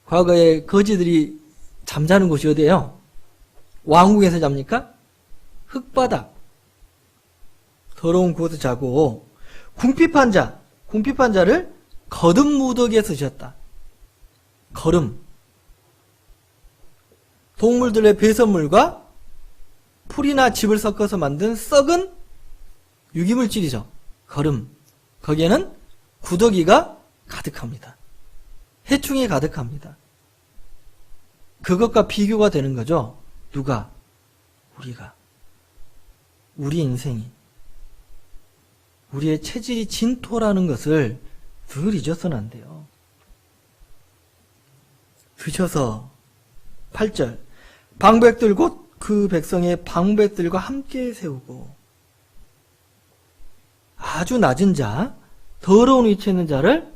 과거에 거지들이 잠자는 곳이 어디예요? 왕궁에서 잡니까? 흙바닥 더러운 곳에서 자고 궁핍한 자를 거름 무더기에서 드셨다. 거름 동물들의 배설물과 풀이나 즙을 섞어서 만든 썩은 유기물질이죠. 거름. 거기에는 구더기가 가득합니다. 해충이 가득합니다. 그것과 비교가 되는 거죠. 누가? 우리가. 우리 인생이. 우리의 체질이 진토라는 것을 늘 잊어서는 안 돼요. 드셔서 8절 방백들 곧 그 백성의 방백들과 함께 세우고 아주 낮은 자 더러운 위치에 있는 자를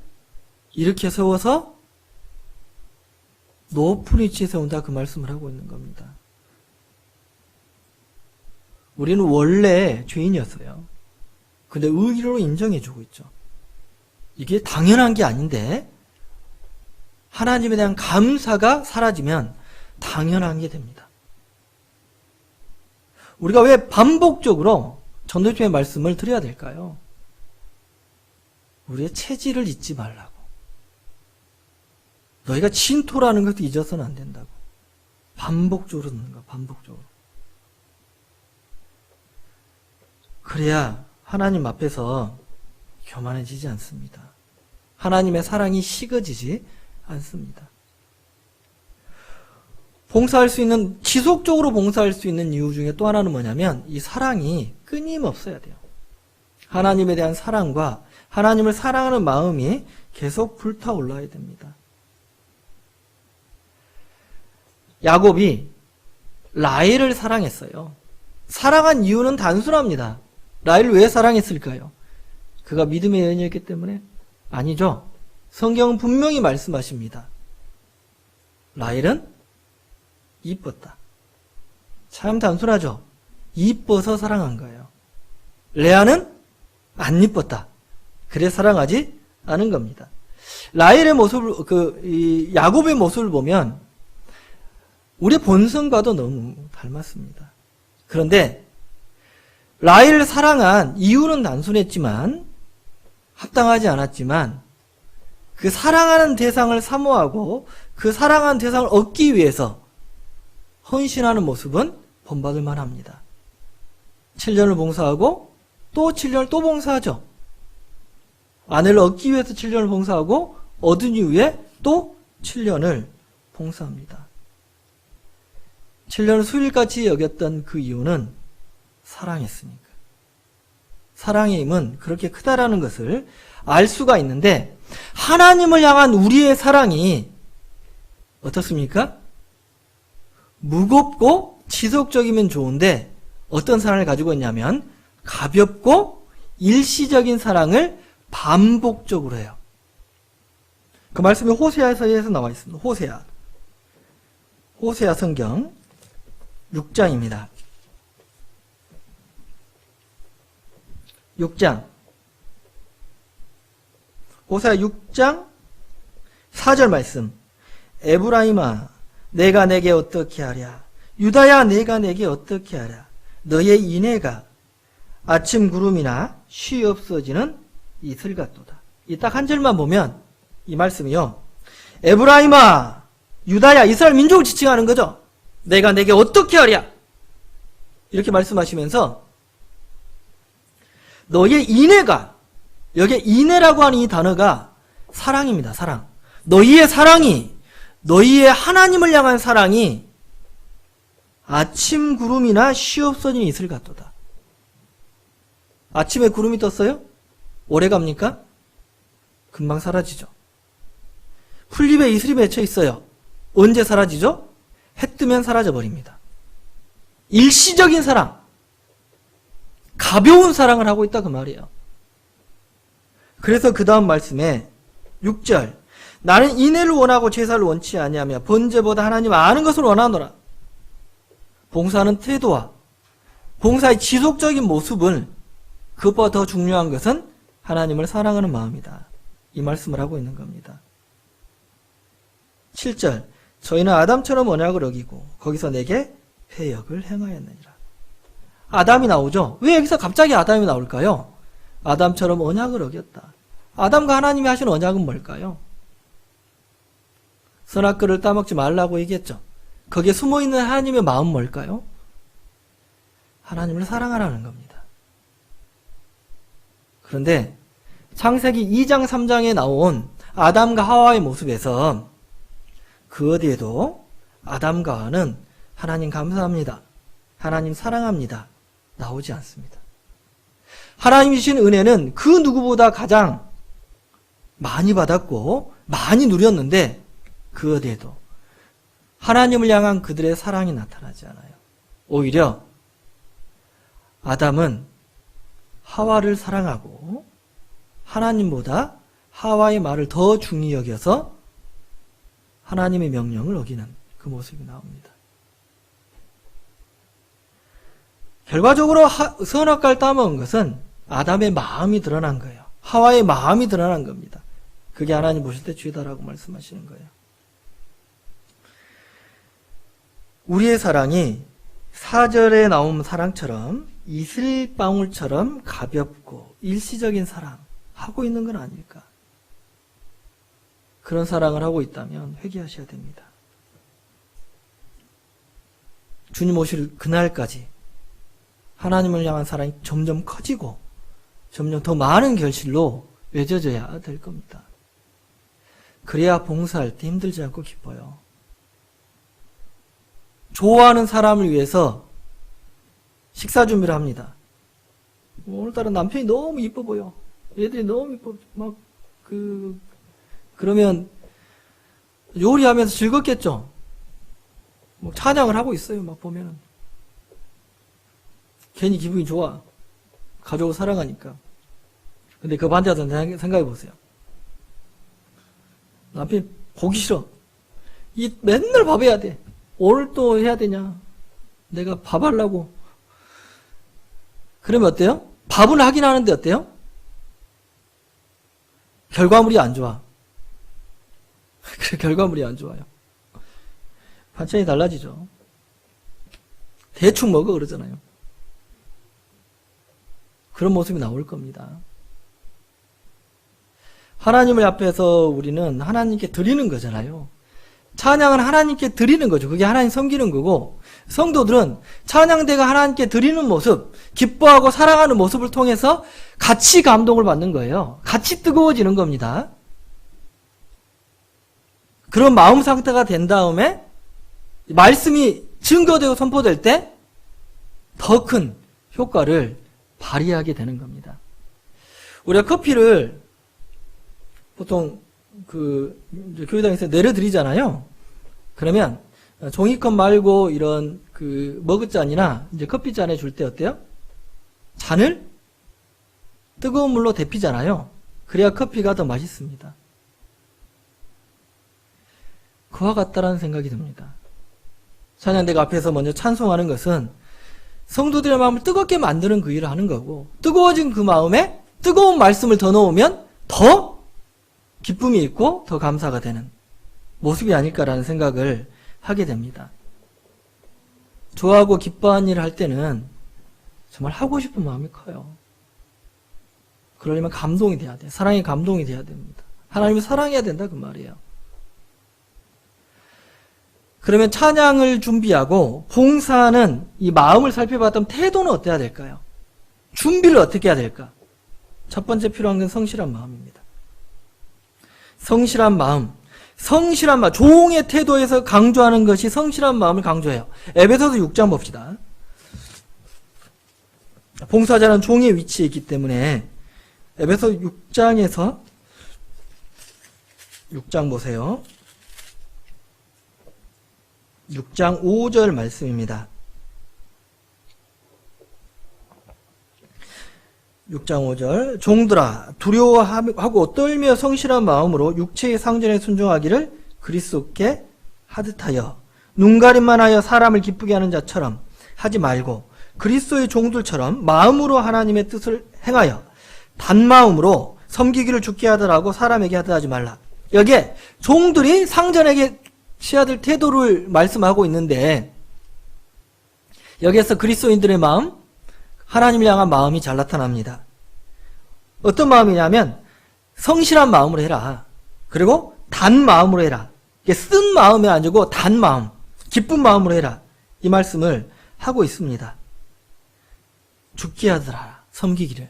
이렇게 세워서 높은 위치에 세운다 그 말씀을 하고 있는 겁니다. 우리는 원래 죄인이었어요. 근데 의로 인정해주고 있죠. 이게 당연한 게 아닌데 하나님에 대한 감사가 사라지면 당연한 게 됩니다. 우리가 왜 반복적으로 전도주의 말씀을 드려야 될까요? 우리의 체질을 잊지 말라고. 너희가 진토라는 것도 잊어서는 안 된다고. 반복적으로 듣는 거, 반복적으로. 그래야 하나님 앞에서 교만해지지 않습니다. 하나님의 사랑이 식어지지 않습니다. 봉사할 수 있는, 지속적으로 봉사할 수 있는 이유 중에 또 하나는 뭐냐면 이 사랑이 끊임없어야 돼요. 하나님에 대한 사랑과 하나님을 사랑하는 마음이 계속 불타올라야 됩니다. 야곱이 라헬을 사랑했어요. 사랑한 이유는 단순합니다. 라헬을 왜 사랑했을까요? 그가 믿음의 여인이었기 때문에? 아니죠. 성경은 분명히 말씀하십니다. 라헬은 이뻤다. 참 단순하죠. 이뻐서 사랑한 거예요. 레아는 안 이뻤다. 그래 사랑하지 않은 겁니다. 라헬의 모습을, 야곱의 모습을 보면 우리 본성과도 너무 닮았습니다. 그런데 라헬을 사랑한 이유는 단순했지만 합당하지 않았지만 그 사랑하는 대상을 사모하고 그 사랑하는 대상을 얻기 위해서 헌신하는 모습은 본받을 만합니다. 7년을 봉사하고 또 7년을 또 봉사하죠. 아내를 얻기 위해서 7년을 봉사하고 얻은 이후에 또 7년을 봉사합니다. 7년을 수일같이 여겼던 그 이유는 사랑했으니까. 사랑의 힘은 그렇게 크다라는 것을 알 수가 있는데, 하나님을 향한 우리의 사랑이 어떻습니까? 무겁고 지속적이면 좋은데 어떤 사랑을 가지고 있냐면 가볍고 일시적인 사랑을 반복적으로 해요. 그 말씀이 호세아서에서 나와 있습니다. 호세아 성경 6장입니다. 6장. 호세아 6장 4절 말씀. 에브라임아, 내가 내게 어떻게 하랴? 유다야, 내가 내게 어떻게 하랴? 너의 인애가 아침 구름이나 쉬 없어지는 이슬 같도다. 이 딱 한 절만 보면 이 말씀이요. 에브라임아, 유다야, 이스라엘 민족을 지칭하는 거죠. 내가 내게 어떻게 하랴? 이렇게 말씀하시면서 너의 인애가, 여기에 인애라고 하는 이 단어가 사랑입니다. 사랑. 너희의 사랑이, 너희의 하나님을 향한 사랑이 아침 구름이나 쉬 없어진 이슬 같도다. 아침에 구름이 떴어요? 오래 갑니까? 금방 사라지죠. 풀잎에 이슬이 맺혀 있어요. 언제 사라지죠? 해 뜨면 사라져 버립니다. 일시적인 사랑, 가벼운 사랑을 하고 있다 그 말이에요. 그래서 그 다음 말씀에 6절, 나는 인애를 원하고 제사를 원치 아니하며 번제보다 하나님 아는 것을 원하노라. 봉사하는 태도와 봉사의 지속적인 모습은, 그것보다 더 중요한 것은 하나님을 사랑하는 마음이다. 이 말씀을 하고 있는 겁니다. 7절, 저희는 아담처럼 언약을 어기고 거기서 내게 패역을 행하였느니라. 아담이 나오죠. 왜 여기서 갑자기 아담이 나올까요? 아담처럼 언약을 어겼다. 아담과 하나님이 하신 언약은 뭘까요? 선악과를 따먹지 말라고 얘기했죠. 거기에 숨어있는 하나님의 마음은 뭘까요? 하나님을 사랑하라는 겁니다. 그런데 창세기 2장 3장에 나온 아담과 하와의 모습에서 그 어디에도 아담과 하와는 하나님 감사합니다, 하나님 사랑합니다 나오지 않습니다. 하나님이 주신 은혜는 그 누구보다 가장 많이 받았고 많이 누렸는데 그 어디에도 하나님을 향한 그들의 사랑이 나타나지 않아요. 오히려 아담은 하와를 사랑하고 하나님보다 하와의 말을 더 중히 여겨서 하나님의 명령을 어기는 그 모습이 나옵니다. 결과적으로 선악과를 따먹은 것은 아담의 마음이 드러난 거예요. 하와의 마음이 드러난 겁니다. 그게 하나님 보실 때 죄다라고 말씀하시는 거예요. 우리의 사랑이 4절에 나온 사랑처럼 이슬방울처럼 가볍고 일시적인 사랑 하고 있는 건 아닐까? 그런 사랑을 하고 있다면 회개하셔야 됩니다. 주님 오실 그날까지 하나님을 향한 사랑이 점점 커지고 점점 더 많은 결실로 맺어져야 될 겁니다. 그래야 봉사할 때 힘들지 않고 기뻐요. 좋아하는 사람을 위해서 식사 준비를 합니다. 오늘따라 남편이 너무 이뻐 보여. 애들이 너무 이뻐. 그러면 요리하면서 즐겁겠죠? 찬양을 하고 있어요. 막 보면은. 괜히 기분이 좋아. 가족을 사랑하니까. 근데 그 반대하던 생각해 보세요. 남편이 보기 싫어. 맨날 밥 해야 돼. 오늘 또 해야 되냐? 내가 밥 하려고. 그러면 어때요? 밥은 하긴 하는데 어때요? 결과물이 안 좋아. 결과물이 안 좋아요. 반찬이 달라지죠. 대충 먹어 그러잖아요. 그런 모습이 나올 겁니다. 하나님을 앞에서 우리는 하나님께 드리는 거잖아요. 찬양은 하나님께 드리는 거죠. 그게 하나님 섬기는 거고, 성도들은 찬양대가 하나님께 드리는 모습, 기뻐하고 사랑하는 모습을 통해서 같이 감동을 받는 거예요. 같이 뜨거워지는 겁니다. 그런 마음 상태가 된 다음에 말씀이 증거되고 선포될 때 더 큰 효과를 발휘하게 되는 겁니다. 우리가 커피를 보통 교회당에서 내려드리잖아요. 그러면 종이컵 말고 이런 머그잔이나 이제 커피잔에 줄 때 어때요? 잔을 뜨거운 물로 데피잖아요. 그래야 커피가 더 맛있습니다. 그와 같다라는 생각이 듭니다. 찬양대가 앞에서 먼저 찬송하는 것은 성도들의 마음을 뜨겁게 만드는 그 일을 하는 거고, 뜨거워진 그 마음에 뜨거운 말씀을 더 넣으면 더 기쁨이 있고 더 감사가 되는 모습이 아닐까라는 생각을 하게 됩니다. 좋아하고 기뻐하는 일을 할 때는 정말 하고 싶은 마음이 커요. 그러려면 감동이 돼야 돼. 사랑의 감동이 돼야 됩니다. 하나님을 사랑해야 된다 그 말이에요. 그러면 찬양을 준비하고 봉사하는 이 마음을 살펴봤다면 태도는 어때야 될까요? 준비를 어떻게 해야 될까? 첫 번째 필요한 건 성실한 마음입니다. 성실한 마음. 성실한 마음. 종의 태도에서 강조하는 것이 성실한 마음을 강조해요. 에베소서 6장 봅시다. 봉사자는 종의 위치에 있기 때문에 에베소 6장에서 6장 보세요. 6장 5절 말씀입니다. 6장 5절 종들아 두려워하고 떨며 성실한 마음으로 육체의 상전에 순종하기를 그리스도께 하듯하여 눈가림만 하여 사람을 기쁘게 하는 자처럼 하지 말고 그리스도의 종들처럼 마음으로 하나님의 뜻을 행하여 단마음으로 섬기기를 주께 하더라고 사람에게 하듯하지 말라. 여기에 종들이 상전에게 취해야 될 태도를 말씀하고 있는데 여기에서 그리스도인들의 마음, 하나님을 향한 마음이 잘 나타납니다. 어떤 마음이냐면 성실한 마음으로 해라. 그리고 단 마음으로 해라. 쓴 마음이 아니고 단 마음, 기쁜 마음으로 해라. 이 말씀을 하고 있습니다. 죽게 하더라. 섬기기를.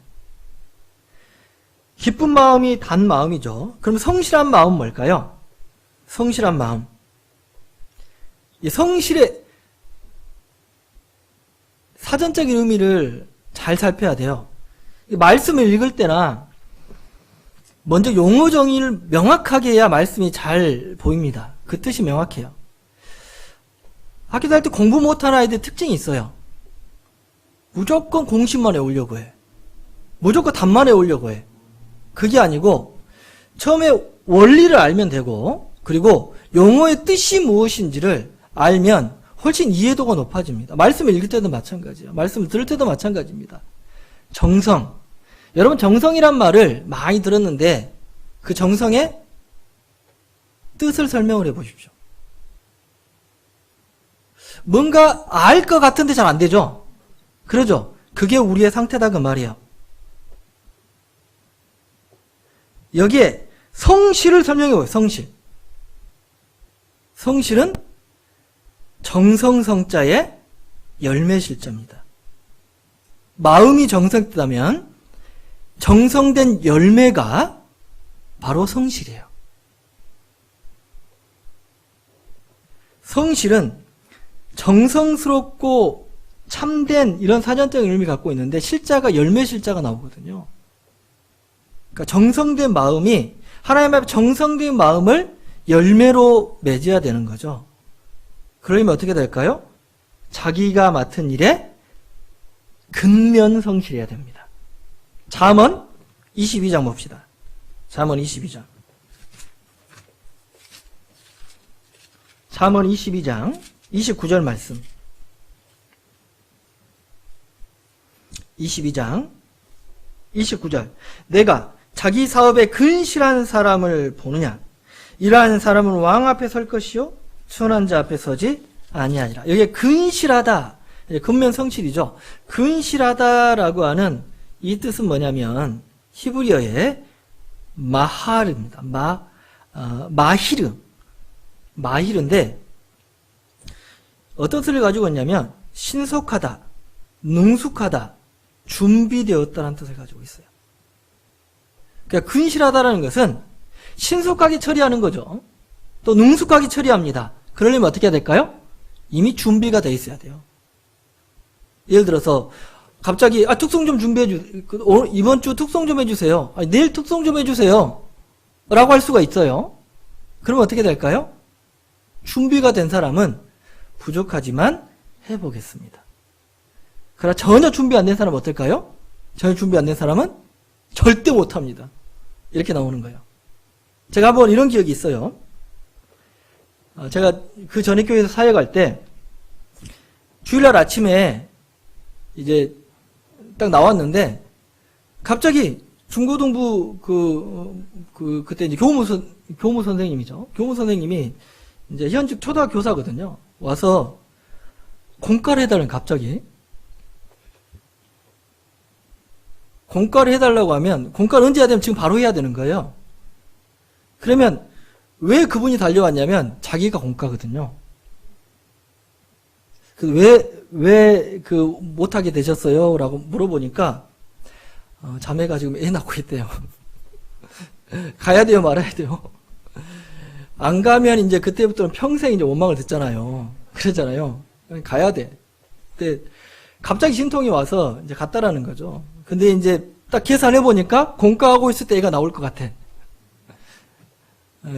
기쁜 마음이 단 마음이죠. 그럼 성실한 마음은 뭘까요? 성실한 마음. 이 성실의 사전적인 의미를 잘 살펴야 돼요. 말씀을 읽을 때나 먼저 용어 정의를 명확하게 해야 말씀이 잘 보입니다. 그 뜻이 명확해요. 학교 다닐 때 공부 못하는 아이들 특징이 있어요. 무조건 공식만 외우려고 해. 무조건 답만 외우려고 해. 그게 아니고 처음에 원리를 알면 되고 그리고 용어의 뜻이 무엇인지를 알면 훨씬 이해도가 높아집니다. 말씀을 읽을 때도 마찬가지예요. 말씀을 들을 때도 마찬가지입니다. 정성. 여러분 정성이란 말을 많이 들었는데 그 정성의 뜻을 설명을 해보십시오. 뭔가 알 것 같은데 잘 안 되죠? 그러죠? 그게 우리의 상태다 그 말이에요. 여기에 성실을 설명해보세요. 성실. 성실은 정성성자의 열매실자입니다. 마음이 정성되다면 정성된 열매가 바로 성실이에요. 성실은 정성스럽고 참된 이런 사전적인 의미를 갖고 있는데 실자가 열매실자가 나오거든요. 그러니까 정성된 마음이 하나님 앞에 정성된 마음을 열매로 맺어야 되는 거죠. 그러면 어떻게 될까요? 자기가 맡은 일에 근면 성실해야 됩니다. 잠언 22장 봅시다. 잠언 22장. 잠언 22장 29절 말씀. 22장 29절. 내가 자기 사업에 근실한 사람을 보느냐? 이러한 사람은 왕 앞에 설 것이요 선한 자 앞에 서지 아니하리라. 여기에 근실하다. 근면 성실이죠. 근실하다라고 하는 이 뜻은 뭐냐면 히브리어의 마하르입니다. 마히르. 마히르인데 어떤 뜻을 가지고 있냐면 신속하다, 능숙하다, 준비되었다는 뜻을 가지고 있어요. 그러니까 근실하다라는 것은 신속하게 처리하는 거죠. 또 능숙하게 처리합니다. 그러려면 어떻게 해야 될까요? 이미 준비가 돼 있어야 돼요. 예를 들어서 갑자기 특송 좀 준비해 이번 주 특송 좀 해주세요. 내일 특송 좀 해주세요. 라고 할 수가 있어요. 그러면 어떻게 될까요? 준비가 된 사람은 부족하지만 해보겠습니다. 그러나 전혀 준비 안 된 사람은 어떨까요? 전혀 준비 안 된 사람은 절대 못합니다. 이렇게 나오는 거예요. 제가 한번 이런 기억이 있어요. 제가 그 전액교회에서 사역할 때 주일날 아침에 이제 딱 나왔는데 갑자기 중고등부 그때 이제 교무 선생님이죠. 교무 선생님이 이제 현직 초등학교 교사거든요. 와서 공과를 해달라는 갑자기 공과를 해달라고 하면 공과를 언제 해야 되면 지금 바로 해야 되는 거예요. 그러면 왜 그분이 달려왔냐면 자기가 공과거든요. 왜 못하게 되셨어요? 라고 물어보니까 자매가 지금 애 낳고 있대요. 가야 돼요, 말아야 돼요? 안 가면 이제 그때부터는 평생 이제 원망을 듣잖아요. 그러잖아요. 가야 돼. 근데 갑자기 신통이 와서 이제 갔다라는 거죠. 근데 이제 딱 계산해 보니까 공과하고 있을 때 애가 나올 것 같아.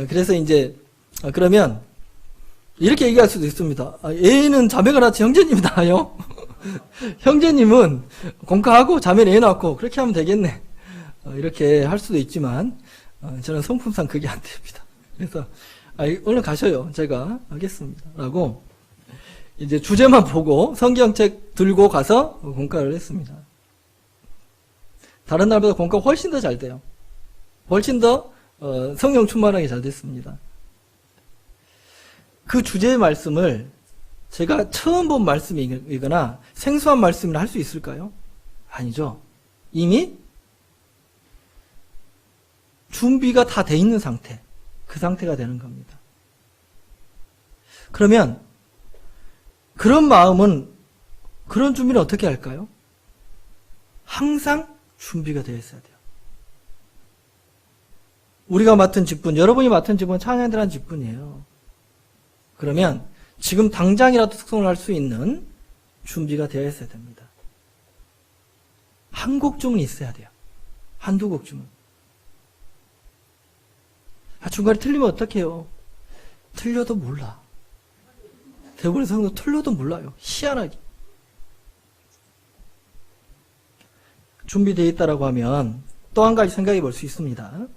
그래서 이제 그러면 이렇게 얘기할 수도 있습니다. 애는 자매가 낳지 형제님이 낳아요. 형제님은 공과하고 자매는 애 낳고 그렇게 하면 되겠네. 이렇게 할 수도 있지만 저는 성품상 그게 안 됩니다. 그래서 얼른 가셔요. 제가 하겠습니다. 라고 이제 주제만 보고 성경책 들고 가서 공과를 했습니다. 다른 날보다 공과가 훨씬 더 잘 돼요. 훨씬 더 성령 충만하게 잘 됐습니다. 그 주제의 말씀을 제가 처음 본 말씀이거나 생소한 말씀이라 할 수 있을까요? 아니죠. 이미 준비가 다 돼 있는 상태, 그 상태가 되는 겁니다. 그러면 그런 마음은, 그런 준비는 어떻게 할까요? 항상 준비가 되어 있어야 돼요. 우리가 맡은 직분, 여러분이 맡은 직분은 찬양들한 직분이에요. 그러면 지금 당장이라도 특송을 할 수 있는 준비가 되어 있어야 됩니다. 한 곡쯤은 있어야 돼요. 한두 곡쯤은. 중간에 틀리면 어떡해요? 틀려도 몰라. 대부분의 성도 틀려도 몰라요. 희한하게. 준비되어 있다라고 하면 또 한 가지 생각해 볼 수 있습니다.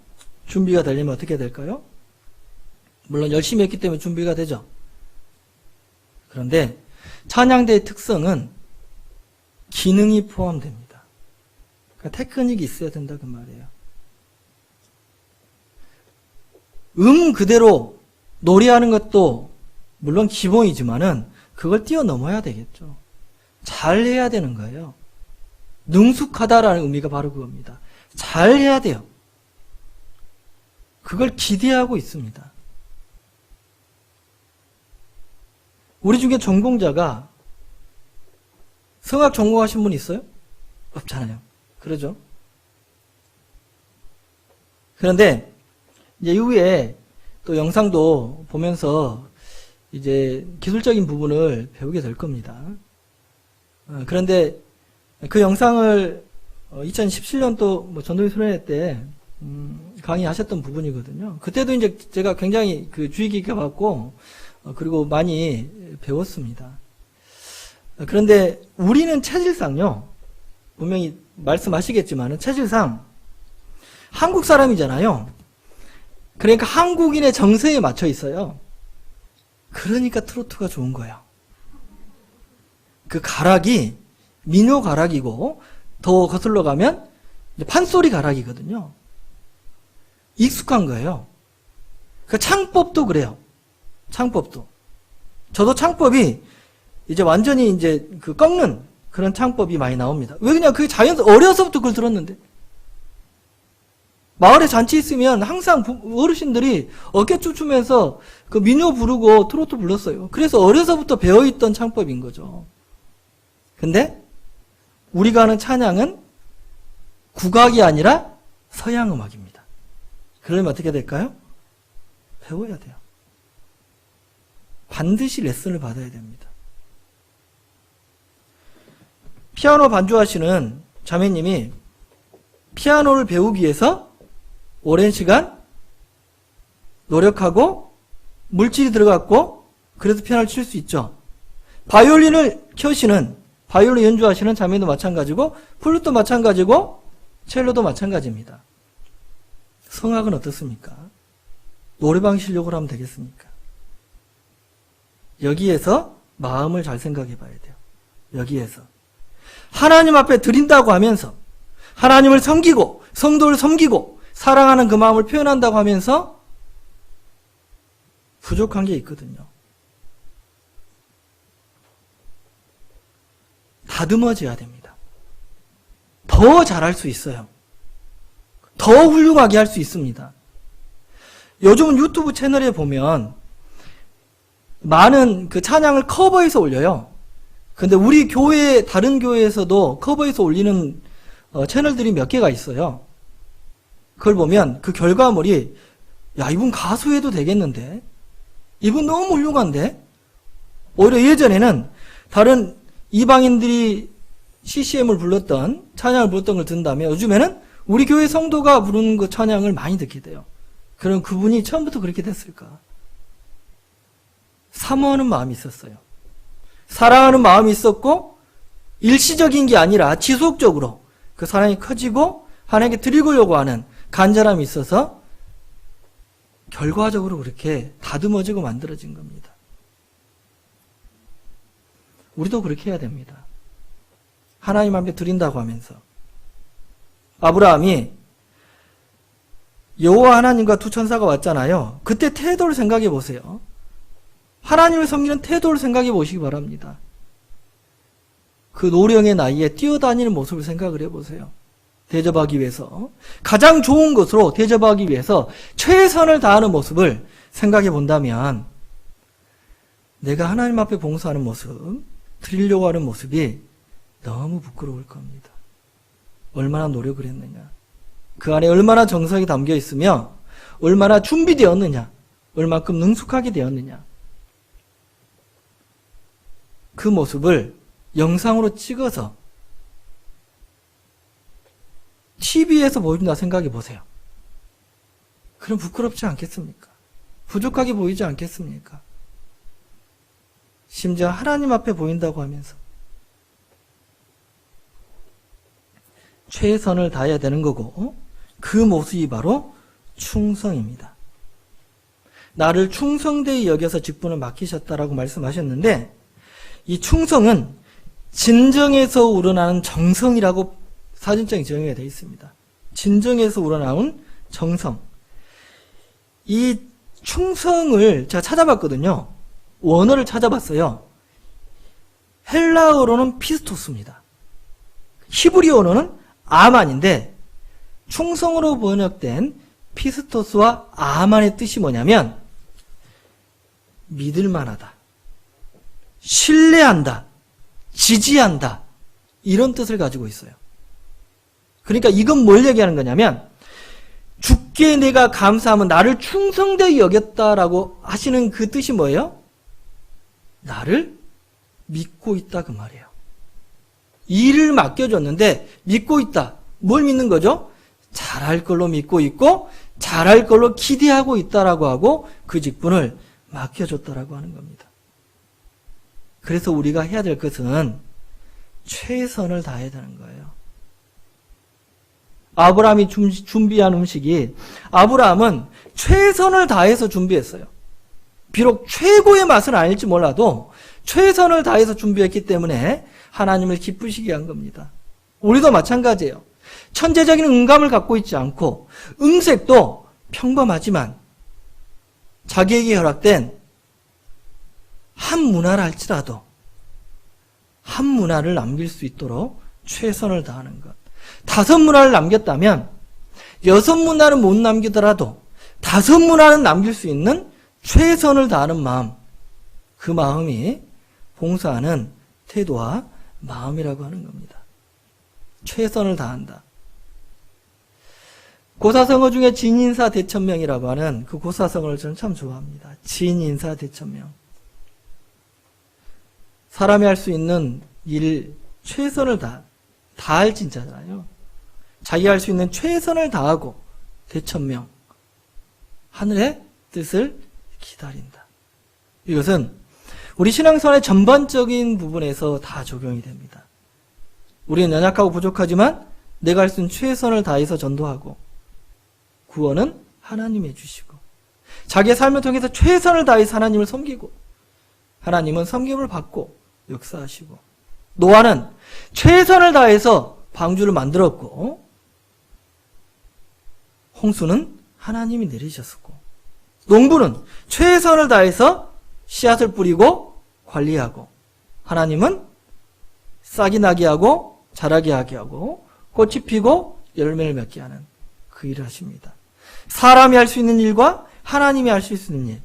준비가 되려면 어떻게 될까요? 물론 열심히 했기 때문에 준비가 되죠. 그런데 찬양대의 특성은 기능이 포함됩니다. 그러니까 테크닉이 있어야 된다 그 말이에요. 그대로 노래하는 것도 물론 기본이지만은 그걸 뛰어넘어야 되겠죠. 잘해야 되는 거예요. 능숙하다라는 의미가 바로 그겁니다. 잘해야 돼요. 그걸 기대하고 있습니다. 우리 중에 전공자가 성악 전공하신 분 있어요? 없잖아요. 그러죠? 그런데 이제 이후에 또 영상도 보면서 이제 기술적인 부분을 배우게 될 겁니다. 그런데 그 영상을 2017년도 전도회 수련회 때 강의하셨던 부분이거든요. 그때도 이제 제가 굉장히 주의 깊게 봤고 그리고 많이 배웠습니다. 그런데 우리는 체질상요, 분명히 말씀하시겠지만 체질상 한국 사람이잖아요. 그러니까 한국인의 정서에 맞춰 있어요. 그러니까 트로트가 좋은 거예요. 그 가락이 민요 가락이고 더 거슬러 가면 판소리 가락이거든요. 익숙한 거예요. 그 창법도 그래요. 창법도. 저도 창법이 이제 완전히 이제 꺾는 그런 창법이 많이 나옵니다. 왜 그냥 그게 어려서부터 그걸 들었는데. 마을에 잔치 있으면 항상 어르신들이 어깨춤 추면서 그 민요 부르고 트로트 불렀어요. 그래서 어려서부터 배워있던 창법인 거죠. 근데 우리가 하는 찬양은 국악이 아니라 서양 음악입니다. 그러면 어떻게 될까요? 배워야 돼요. 반드시 레슨을 받아야 됩니다. 피아노 반주하시는 자매님이 피아노를 배우기 위해서 오랜 시간 노력하고 물질이 들어갔고 그래서 피아노를 칠 수 있죠. 바이올린을 켜시는 바이올린 연주하시는 자매도 마찬가지고 플루트도 마찬가지고 첼로도 마찬가지입니다. 성악은 어떻습니까? 노래방 실력으로 하면 되겠습니까? 여기에서 마음을 잘 생각해 봐야 돼요. 여기에서 하나님 앞에 드린다고 하면서 하나님을 섬기고 성도를 섬기고 사랑하는 그 마음을 표현한다고 하면서 부족한 게 있거든요. 다듬어져야 됩니다. 더 잘할 수 있어요. 더 훌륭하게 할 수 있습니다. 요즘은 유튜브 채널에 보면 많은 그 찬양을 커버해서 올려요. 근데 우리 교회, 다른 교회에서도 커버해서 올리는 채널들이 몇 개가 있어요. 그걸 보면 그 결과물이, 야, 이분 가수 해도 되겠는데? 이분 너무 훌륭한데? 오히려 예전에는 다른 이방인들이 CCM을 불렀던, 찬양을 불렀던 걸 듣는 다음에 요즘에는 우리 교회 성도가 부르는 그 찬양을 많이 듣게 돼요. 그럼 그분이 처음부터 그렇게 됐을까? 사모하는 마음이 있었어요. 사랑하는 마음이 있었고 일시적인 게 아니라 지속적으로 그 사랑이 커지고 하나님께 드리려고 하는 간절함이 있어서 결과적으로 그렇게 다듬어지고 만들어진 겁니다. 우리도 그렇게 해야 됩니다. 하나님 앞에 드린다고 하면서 아브라함이 여호와 하나님과 두 천사가 왔잖아요. 그때 태도를 생각해 보세요. 하나님을 섬기는 태도를 생각해 보시기 바랍니다. 그 노령의 나이에 뛰어다니는 모습을 생각을 해보세요. 대접하기 위해서 가장 좋은 것으로 대접하기 위해서 최선을 다하는 모습을 생각해 본다면 내가 하나님 앞에 봉사하는 모습, 드리려고 하는 모습이 너무 부끄러울 겁니다. 얼마나 노력을 했느냐, 그 안에 얼마나 정성이 담겨 있으며 얼마나 준비되었느냐, 얼마큼 능숙하게 되었느냐, 그 모습을 영상으로 찍어서 TV에서 보여준다 생각해 보세요. 그럼 부끄럽지 않겠습니까? 부족하게 보이지 않겠습니까? 심지어 하나님 앞에 보인다고 하면서 최선을 다해야 되는 거고, 그 모습이 바로 충성입니다. 나를 충성되이 여겨서 직분을 맡기셨다라고 말씀하셨는데, 이 충성은 진정에서 우러나는 정성이라고 사전적인 정의가 되어 있습니다. 진정에서 우러나온 정성. 이 충성을 제가 찾아봤거든요. 원어를 찾아봤어요. 헬라어로는 피스토스입니다. 히브리어로는 아만인데 충성으로 번역된 피스토스와 아만의 뜻이 뭐냐면 믿을만하다, 신뢰한다, 지지한다, 이런 뜻을 가지고 있어요. 그러니까 이건 뭘 얘기하는 거냐면 주께 내가 감사하면 나를 충성되이 여겼다라고 하시는 그 뜻이 뭐예요? 나를 믿고 있다, 그 말이에요. 일을 맡겨줬는데 믿고 있다. 뭘 믿는 거죠? 잘할 걸로 믿고 있고 잘할 걸로 기대하고 있다라고 하고 그 직분을 맡겨줬다라고 하는 겁니다. 그래서 우리가 해야 될 것은 최선을 다해야 되는 거예요. 아브라함이 준비한 음식이, 아브라함은 최선을 다해서 준비했어요. 비록 최고의 맛은 아닐지 몰라도 최선을 다해서 준비했기 때문에 하나님을 기쁘시게 한 겁니다. 우리도 마찬가지예요. 천재적인 음감을 갖고 있지 않고 음색도 평범하지만 자기에게 허락된 한 문화를 할지라도 한 문화를 남길 수 있도록 최선을 다하는 것. 5문화를 남겼다면 6문화는 못 남기더라도 5문화는 남길 수 있는 최선을 다하는 마음, 그 마음이 봉사하는 태도와 마음이라고 하는 겁니다. 최선을 다한다. 고사성어 중에 진인사 대천명이라고 하는 그 고사성어를 저는 참 좋아합니다. 진인사 대천명. 사람이 할 수 있는 일 최선을 다할 진짜잖아요. 자기 할 수 있는 최선을 다하고 대천명 하늘의 뜻을 기다린다. 이것은 우리 신앙생활의 전반적인 부분에서 다 적용이 됩니다. 우리는 연약하고 부족하지만 내가 할 수 있는 최선을 다해서 전도하고 구원은 하나님이 해주시고 자기의 삶을 통해서 최선을 다해서 하나님을 섬기고 하나님은 섬김을 받고 역사하시고 노아는 최선을 다해서 방주를 만들었고 홍수는 하나님이 내리셨었고 농부는 최선을 다해서 씨앗을 뿌리고 관리하고 하나님은 싹이 나게 하고 자라게 하게 하고 꽃이 피고 열매를 맺게 하는 그 일을 하십니다. 사람이 할 수 있는 일과 하나님이 할 수 있는 일.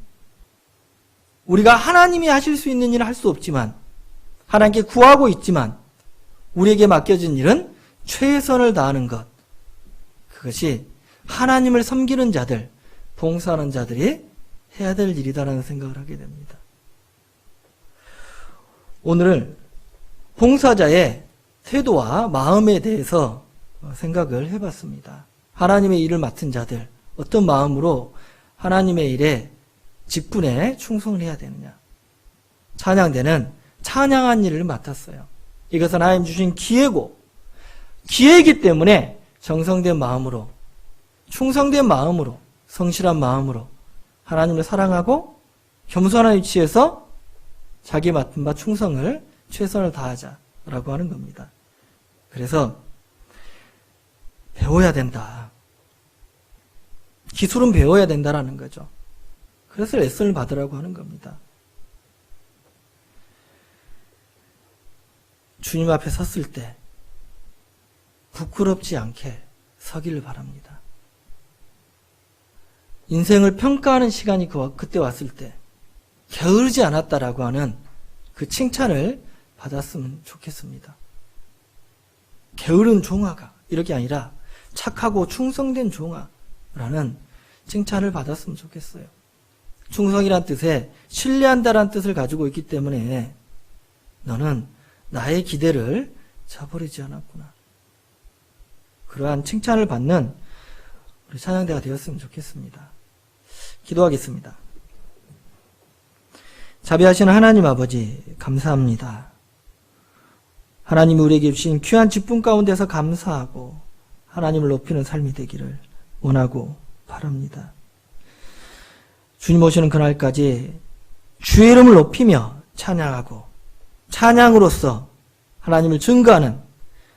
우리가 하나님이 하실 수 있는 일을 할 수 없지만 하나님께 구하고 있지만 우리에게 맡겨진 일은 최선을 다하는 것. 그것이 하나님을 섬기는 자들, 봉사하는 자들이 해야 될 일이다라는 생각을 하게 됩니다. 오늘 봉사자의 태도와 마음에 대해서 생각을 해봤습니다. 하나님의 일을 맡은 자들, 어떤 마음으로 하나님의 일에 직분에 충성을 해야 되느냐. 찬양대는 찬양한 일을 맡았어요. 이것은 하나님 주신 기회고, 기회이기 때문에 정성된 마음으로, 충성된 마음으로, 성실한 마음으로 하나님을 사랑하고 겸손한 위치에서 자기 맡은 바 충성을 최선을 다하자라고 하는 겁니다. 그래서 배워야 된다. 기술은 배워야 된다라는 거죠. 그래서 레슨을 받으라고 하는 겁니다. 주님 앞에 섰을 때 부끄럽지 않게 서기를 바랍니다. 인생을 평가하는 시간이 그때 왔을 때 게으르지 않았다라고 하는 그 칭찬을 받았으면 좋겠습니다. 게으른 종아가 이렇게 아니라 착하고 충성된 종아라는 칭찬을 받았으면 좋겠어요. 충성이란 뜻에 신뢰한다라는 뜻을 가지고 있기 때문에 너는 나의 기대를 저버리지 않았구나. 그러한 칭찬을 받는 우리 찬양대가 되었으면 좋겠습니다. 기도하겠습니다. 자비하시는 하나님 아버지 감사합니다. 하나님이 우리에게 주신 귀한 직분 가운데서 감사하고 하나님을 높이는 삶이 되기를 원하고 바랍니다. 주님 오시는 그날까지 주의 이름을 높이며 찬양하고 찬양으로서 하나님을 증거하는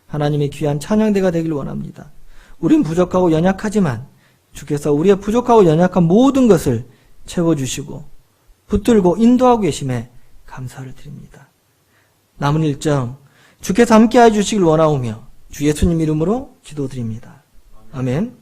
하나님의 귀한 찬양대가 되길 원합니다. 우린 부족하고 연약하지만 주께서 우리의 부족하고 연약한 모든 것을 채워주시고 붙들고 인도하고 계심에 감사를 드립니다. 남은 일정 주께서 함께해 주시길 원하오며 주 예수님 이름으로 기도드립니다. 아멘.